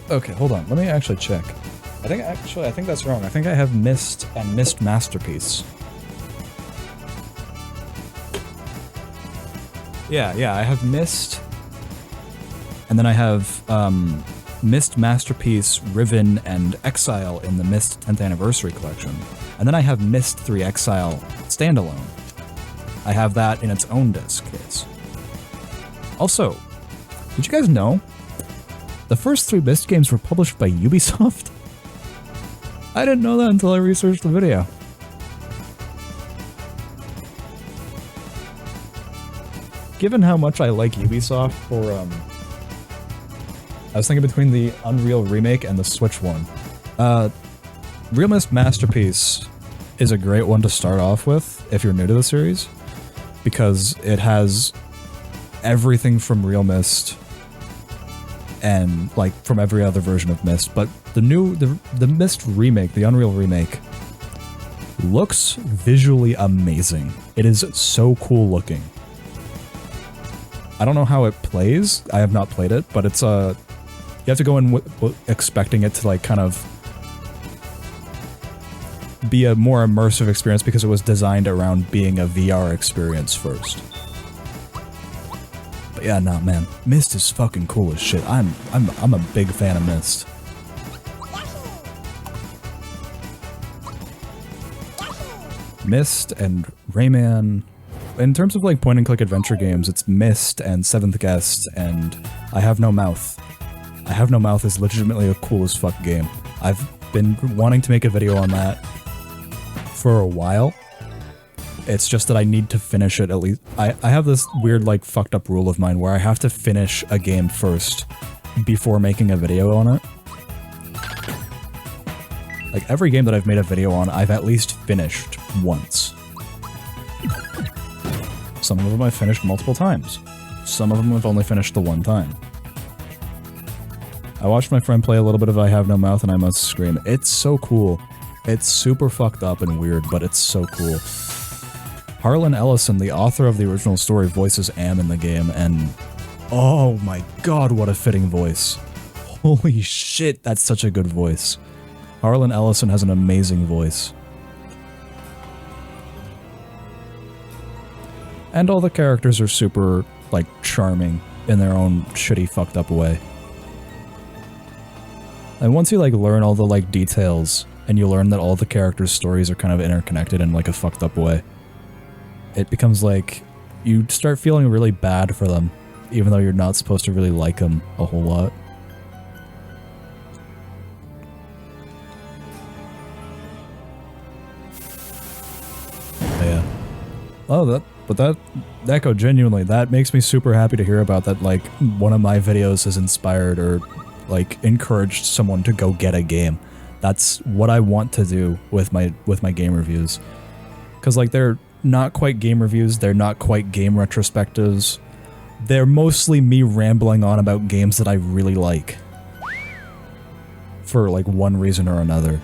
Okay, hold on. Let me actually check. I think that's wrong. I think I have Myst and Myst Masterpiece. Yeah, I have Myst, and then I have Myst Masterpiece, Riven, and Exile in the Myst 10th Anniversary Collection. And then I have Myst 3 Exile Standalone. I have that in its own disc case. Also, did you guys know the first 3 Myst games were published by Ubisoft? I didn't know that until I researched the video. Given how much I like Ubisoft for, I was thinking between the Unreal Remake and the Switch one. Real Myst Masterpiece is a great one to start off with if you're new to the series, because it has everything from Real Myst and like from every other version of Myst, but the Myst remake, the Unreal remake, looks visually amazing. It is so cool looking. I don't know how it plays. I have not played it, but it's you have to go in expecting it to like kind of be a more immersive experience because it was designed around being a VR experience first. But yeah, nah, man, Myst is fucking cool as shit. I'm a big fan of Myst. Myst and Rayman. In terms of like point and click adventure games, it's Myst and Seventh Guest and I Have No Mouth. I Have No Mouth is legitimately a cool as fuck game. I've been wanting to make a video on that for a while. It's just that I need to finish it at least. I have this weird like fucked up rule of mine where I have to finish a game first before making a video on it. Like every game that I've made a video on, I've at least finished once. Some of them I've finished multiple times. Some of them I've only finished the one time. I watched my friend play a little bit of I Have No Mouth and I must scream. It's so cool. It's super fucked up and weird, but it's so cool. Harlan Ellison, the author of the original story, voices Am in the game, and oh my god, what a fitting voice. Holy shit, that's such a good voice. Harlan Ellison has an amazing voice. And all the characters are super, like, charming in their own shitty, fucked up way. And once you, like, learn all the, like, details, and you learn that all the characters' stories are kind of interconnected in, like, a fucked up way, it becomes, like, you start feeling really bad for them, even though you're not supposed to really like them a whole lot. Yeah. Oh, that Echo, genuinely, that makes me super happy to hear about that, like, one of my videos has inspired or, like, encouraged someone to go get a game. That's what I want to do with my game reviews. Because, like, they're not quite game reviews, they're not quite game retrospectives. They're mostly me rambling on about games that I really like. For, like, one reason or another.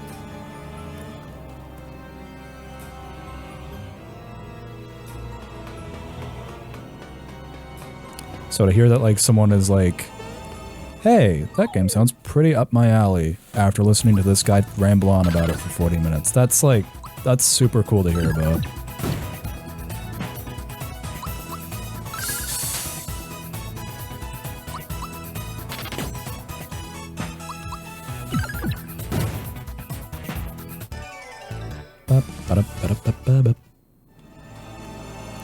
So to hear that, like, someone is like, hey, that game sounds pretty up my alley, after listening to this guy ramble on about it for 40 minutes, that's, like, that's super cool to hear about.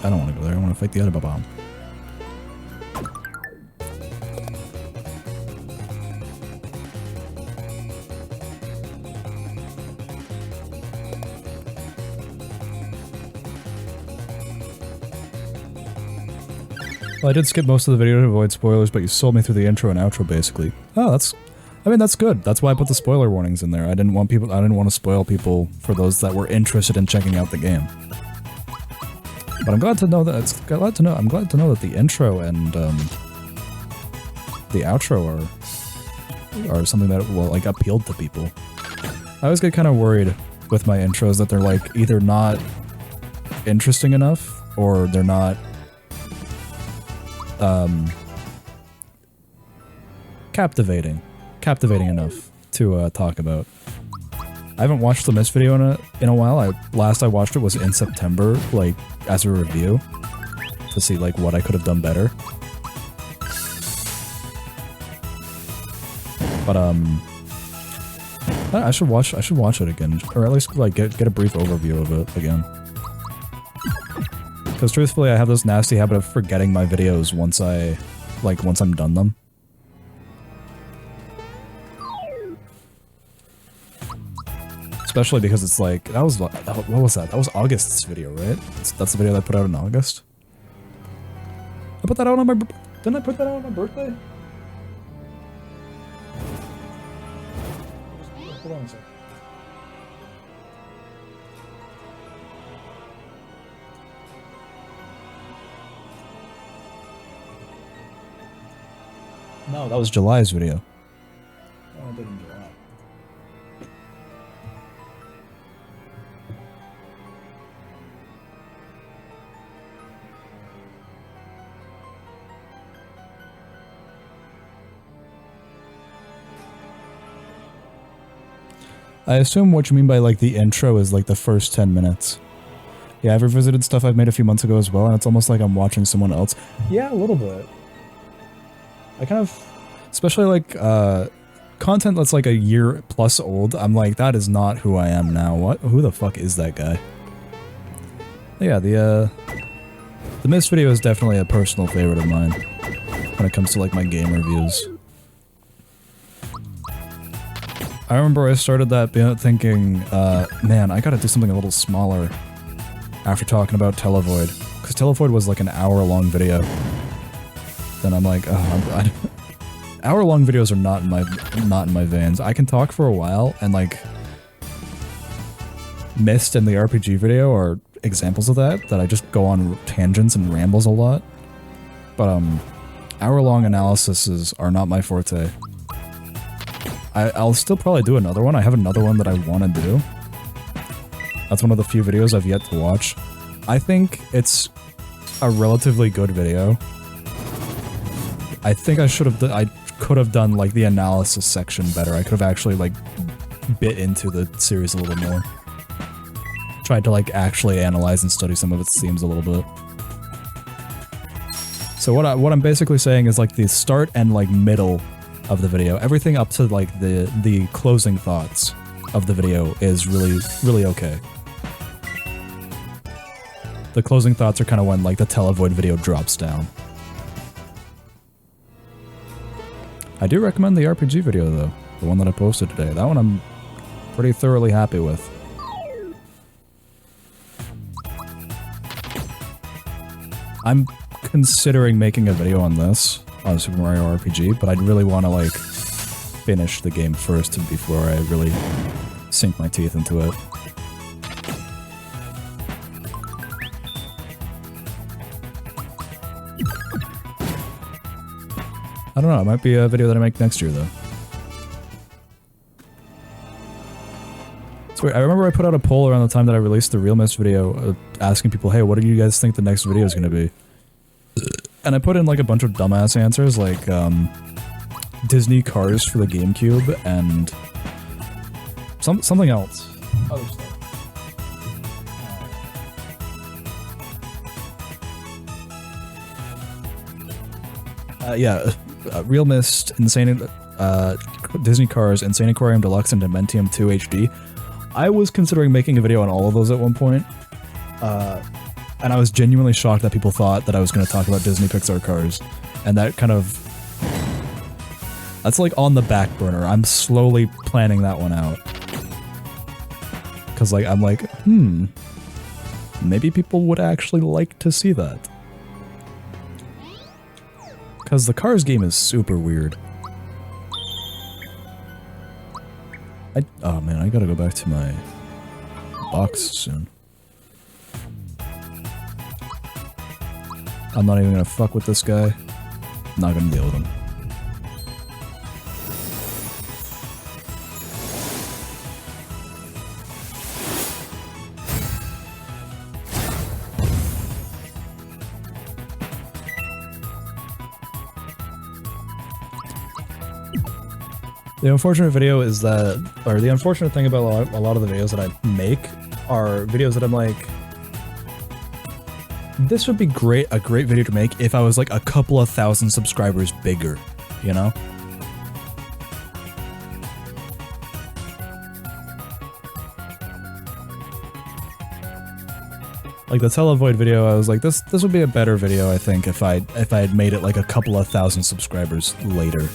I don't want to go there, I want to fight the other bomb. Well, I did skip most of the video to avoid spoilers, but you sold me through the intro and outro, basically. Oh, I mean, that's good. That's why I put the spoiler warnings in there. I didn't want to spoil people for those that were interested in checking out the game. But I'm glad to know that I'm glad to know that the intro and the outro are something that will, like, appeal to people. I always get kind of worried with my intros that they're, like, either not interesting enough or they're not captivating enough to talk about. I haven't watched the Myst video in a while. Last I watched it was in September, like, as a review, to see, like, what I could have done better. But I should watch it again, or at least, like, get a brief overview of it again. Because truthfully, I have this nasty habit of forgetting my videos once I'm done them. Especially because it's like, what was that? That was August's video, right? That's the video that I put out in August? I put that out on my, didn't I put that out on my birthday? Hold on a sec. No, that was July's video. Oh, I did in July. I assume what you mean by, like, the intro is, like, the first 10 minutes. Yeah, I've revisited stuff I've made a few months ago as well, and it's almost like I'm watching someone else. Yeah, a little bit. I kind of... Especially, like, content that's, like, a year plus old, I'm like, that is not who I am now. What? Who the fuck is that guy? Yeah, the Mist video is definitely a personal favorite of mine when it comes to, like, my game reviews. I remember I started that thinking, man, I gotta do something a little smaller after talking about Televoid. Because Televoid was like an hour-long video. Then I'm like, oh, hour-long videos are not in my veins. I can talk for a while, and like, Mist and the RPG video are examples of that I just go on tangents and rambles a lot. But, hour-long analyses are not my forte. I'll still probably do another one. I have another one that I want to do. That's one of the few videos I've yet to watch. I think it's a relatively good video. I think I could have done, like, the analysis section better. I could have actually, like, bit into the series a little more. Tried to, like, actually analyze and study some of its themes a little bit. So what I'm basically saying is, like, the start and, like, middle of the video, everything up to, like, the closing thoughts of the video is really okay. The closing thoughts are kind of when, like, the Televoid video drops down. I do recommend the RPG video, though. The one that I posted today. That one I'm pretty thoroughly happy with. I'm considering making a video on this, on Super Mario RPG, but I'd really want to, like, finish the game first before I really sink my teeth into it. I don't know, it might be a video that I make next year, though. It's weird, I remember I put out a poll around the time that I released the Real Mist video, asking people, hey, what do you guys think the next video is gonna be? And I put in, like, a bunch of dumbass answers, like, Disney Cars for the GameCube, and something else. Other stuff. Yeah, Real Mist, Disney Cars, Insane Aquarium Deluxe, and Dementium 2 HD. I was considering making a video on all of those at one point. And I was genuinely shocked that people thought that I was going to talk about Disney Pixar cars. And that kind of... That's like on the back burner. I'm slowly planning that one out. Because, like, I'm like, maybe people would actually like to see that. Because the Cars game is super weird. Oh man, I gotta go back to my box soon. I'm not even gonna fuck with this guy. I'm not gonna deal with him. The unfortunate video is that, or the unfortunate thing about a lot of the videos that I make are videos that I'm like, this would be a great video to make if I was like a couple of thousand subscribers bigger, you know? Like the Televoid video, I was like, this would be a better video, I think, if I had made it like a couple of thousand subscribers later.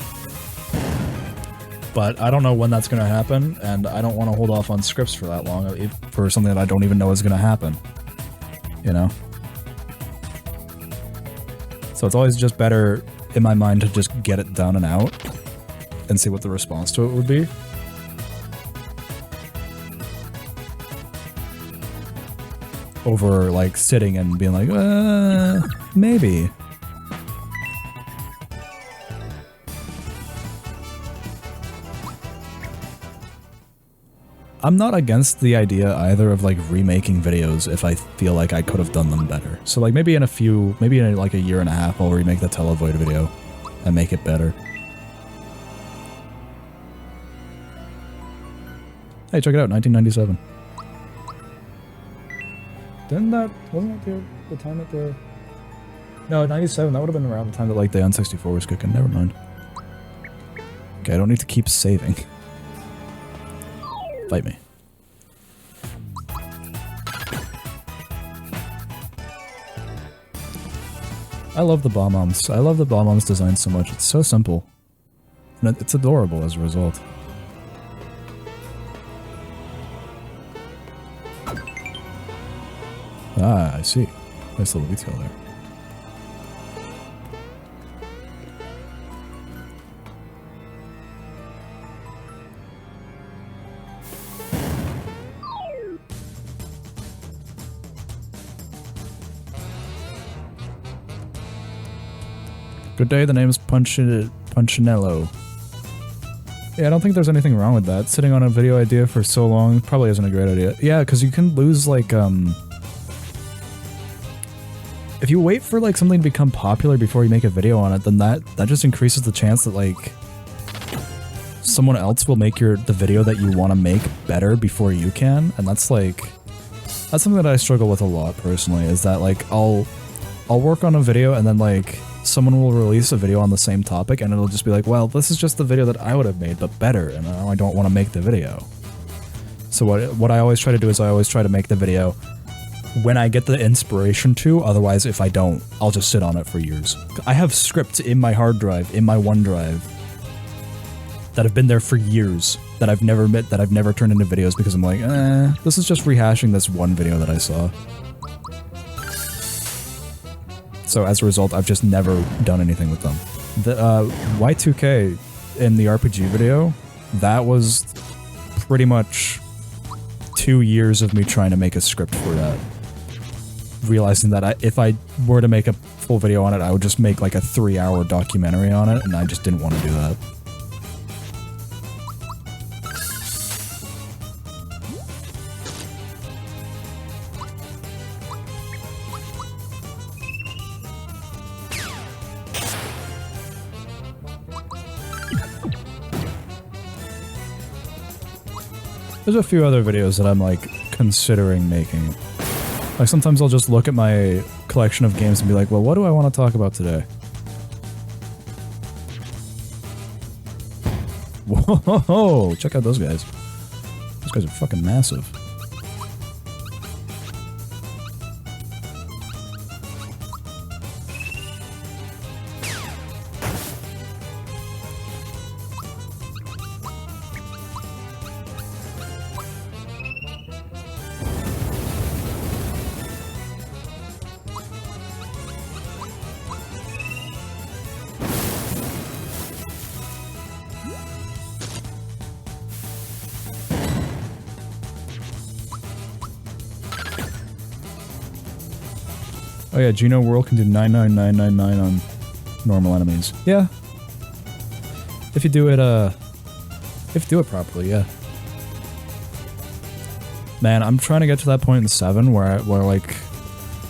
But I don't know when that's gonna happen, and I don't want to hold off on scripts for that long, for something that I don't even know is gonna happen. You know? So it's always just better, in my mind, to just get it done and out, and see what the response to it would be. Over, like, sitting and being like, maybe. I'm not against the idea either of like remaking videos if I feel like I could have done them better. So like maybe in like a year and a half I'll remake the Televoid video and make it better. Hey, check it out, 1997. Wasn't that the time that the... No, 97, that would have been around the time that like the N64 was cooking, never mind. Okay, I don't need to keep saving. Fight me. I love the bomb-oms. I love the bomb-oms design so much. It's so simple. And it's adorable as a result. Ah, I see. Nice little detail there. Good day, the name is Punchinello. Yeah, I don't think there's anything wrong with that. Sitting on a video idea for so long probably isn't a great idea. Yeah, because you can lose, like, if you wait for, like, something to become popular before you make a video on it, then that just increases the chance that, like, someone else will make the video that you want to make better before you can, and that's, like... That's something that I struggle with a lot, personally, is that, like, I'll work on a video and then, like... Someone will release a video on the same topic and it'll just be like, well, this is just the video that I would have made, but better, and now I don't want to make the video. So what I always try to do is I always try to make the video when I get the inspiration to, otherwise if I don't, I'll just sit on it for years. I have scripts in my hard drive, in my OneDrive, that have been there for years, that I've never turned into videos because I'm like, this is just rehashing this one video that I saw. So as a result, I've just never done anything with them. The Y2K in the RPG video, that was pretty much 2 years of me trying to make a script for that. Realizing that if I were to make a full video on it, I would just make like a 3-hour documentary on it, and I just didn't want to do that. There's a few other videos that I'm, like, considering making. Like, sometimes I'll just look at my collection of games and be like, well, what do I want to talk about today? Whoa! Check out those guys. Those guys are fucking massive. Oh yeah, Geno World can do 99999 on normal enemies. Yeah. If you do it, properly, yeah. Man, I'm trying to get to that point in 7 where like,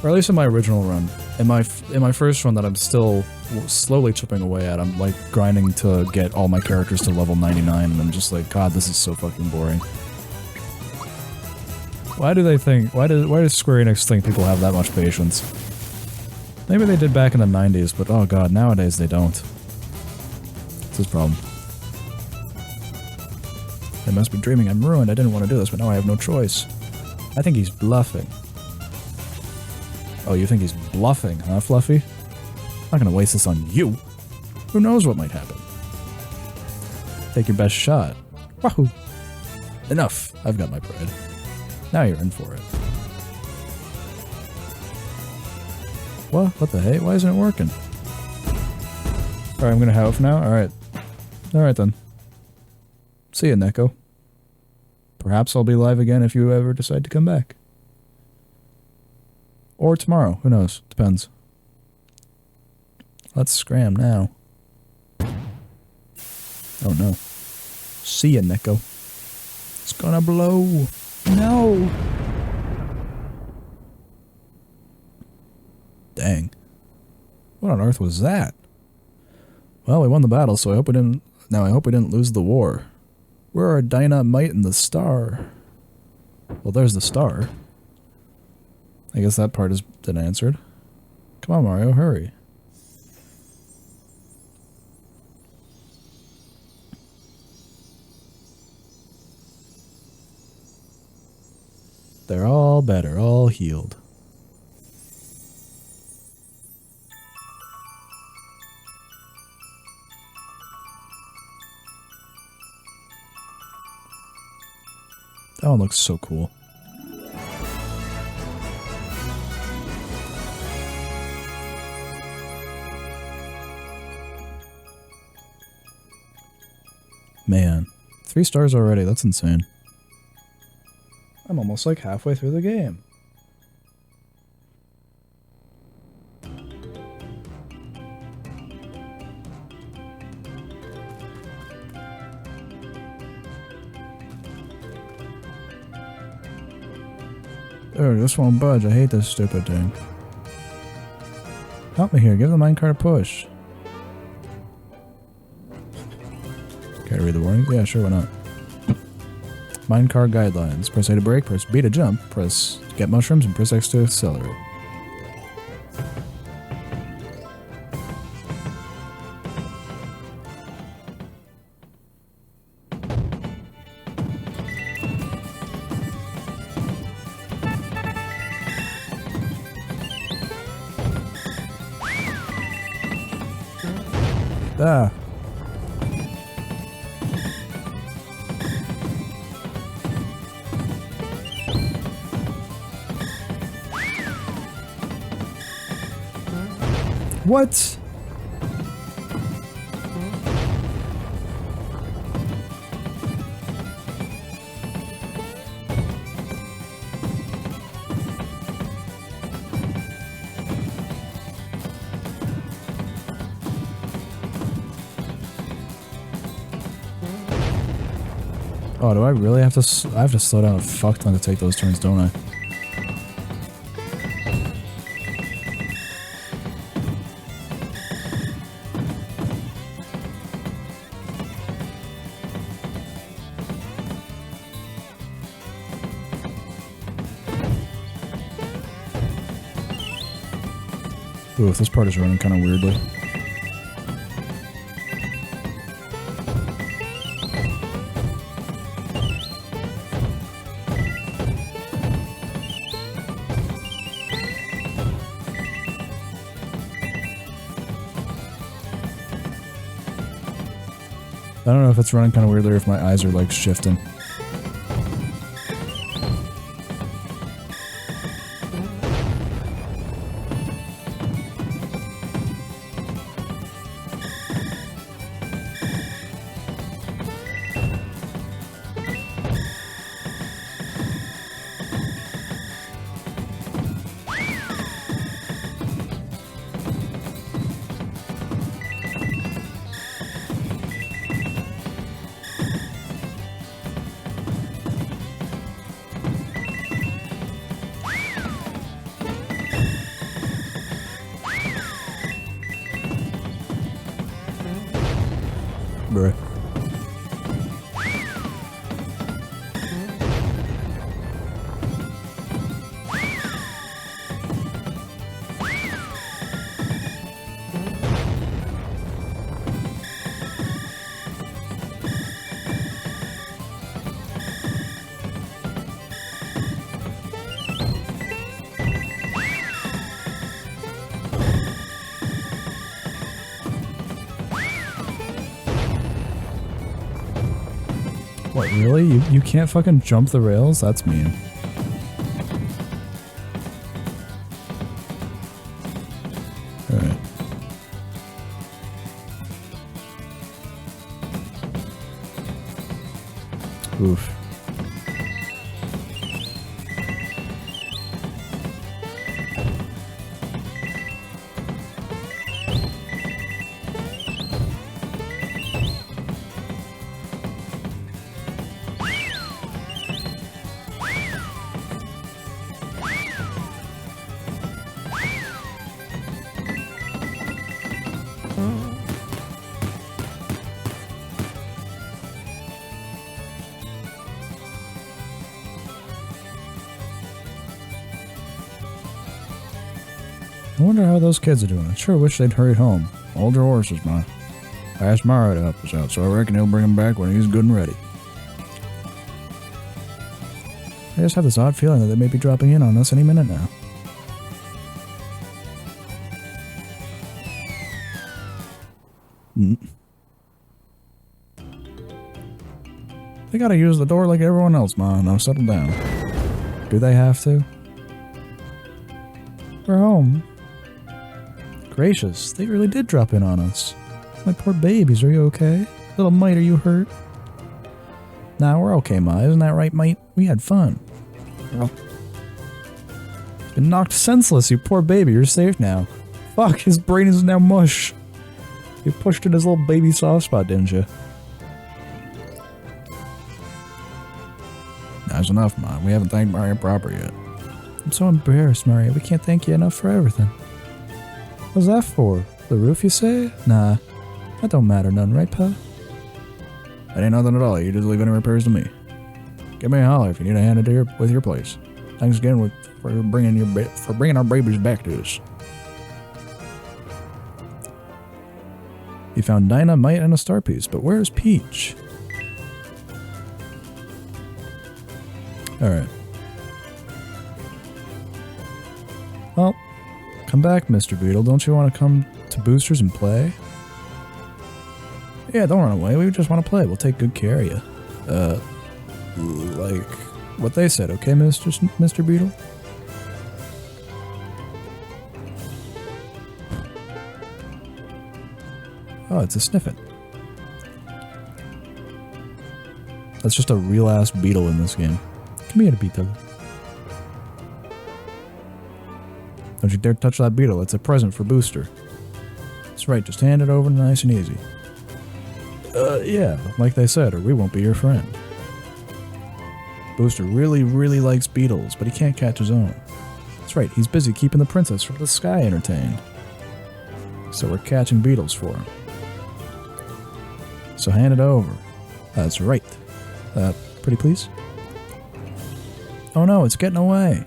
or at least in my original run, in my first run that I'm still slowly chipping away at, I'm like grinding to get all my characters to level 99, and I'm just like, God, this is so fucking boring. Why does Square Enix think people have that much patience? Maybe they did back in the 90s, but oh god, nowadays they don't. That's his problem. I must be dreaming, I'm ruined, I didn't want to do this, but now I have no choice. I think he's bluffing. Oh, you think he's bluffing, huh, Fluffy? I'm not gonna waste this on you. Who knows what might happen? Take your best shot. Wahoo! Enough, I've got my pride. Now you're in for it. What? What the hey? Why isn't it working? Alright, I'm gonna have now? Alright. Alright then. See ya, Neko. Perhaps I'll be live again if you ever decide to come back. Or tomorrow, who knows? Depends. Let's scram now. Oh no. See ya, Neko. It's gonna blow. No. Dang. What on earth was that? Well, we won the battle, so I hope we didn't... Now, I hope we didn't lose the war. Where are Dynamite and the star? Well, there's the star. I guess that part has been answered. Come on, Mario, hurry. They're all better, all healed. That one looks so cool. Man, 3 stars already, that's insane. I'm almost like halfway through the game. Oh, this won't budge. I hate this stupid thing. Help me here. Give the minecart a push. Can I read the warnings? Yeah, sure, why not? Minecart guidelines. Press A to brake, press B to jump, press get mushrooms, and press X to accelerate. Ah. What? Oh, do I really have to? I have to slow down a fuck ton to take those turns, don't I? Ooh, this part is running kind of weirdly. I don't know if it's running kind of weirdly or if my eyes are like shifting. Bruh. What, really? You can't fucking jump the rails? That's mean. Alright. Oof. I wonder how those kids are doing. I sure wish they'd hurried home. Hold your horses, Ma. I asked Mario to help us out, so I reckon he'll bring them back when he's good and ready. I just have this odd feeling that they may be dropping in on us any minute now. They gotta use the door like everyone else, Ma. Now settle down. Do they have to? We're home. Gracious, they really did drop in on us. My poor babies, are you okay? Little mite, are you hurt? Nah, we're okay, Ma. Isn't that right, mite? We had fun. Well, been knocked senseless, you poor baby. You're safe now. Fuck, his brain is now mush. You pushed in his little baby soft spot, didn't you? That's enough, Ma. We haven't thanked Mario proper yet. I'm so embarrassed, Mario. We can't thank you enough for everything. What's that for? The roof, you say? Nah. That don't matter none, right, Pa? That ain't nothing at all. You just leave any repairs to me. Give me a holler if you need a hand with your place. Thanks again for bringing our babies back to us. You found dynamite and a star piece, but where's Peach? Alright. Well, come back, Mr. Beetle. Don't you want to come to Boosters and play? Yeah, don't run away. We just want to play. We'll take good care of you. Like what they said, okay, Mr. Beetle? Oh, it's a sniffet. That's just a real-ass beetle in this game. Come here, beetle. Don't you dare touch that beetle. It's a present for Booster. That's right, just hand it over nice and easy. Yeah, like they said, or we won't be your friend. Booster really, really likes beetles, but he can't catch his own. That's right, he's busy keeping the princess from the sky entertained. So we're catching beetles for him. So hand it over. That's right. Pretty please? Oh no, it's getting away.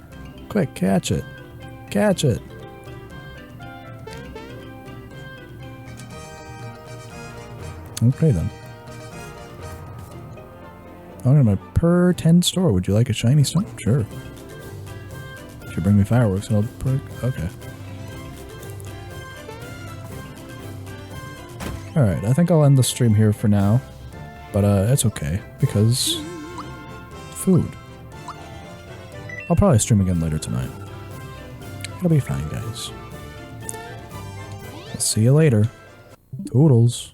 Quick, catch it. Catch it. Okay then. I'm gonna my per 10 store. Would you like a shiny stone? Sure. If you bring me fireworks, and I'll okay. Alright, I think I'll end the stream here for now. But it's okay, because food. I'll probably stream again later tonight. It'll be fine, guys. I'll see you later. Toodles.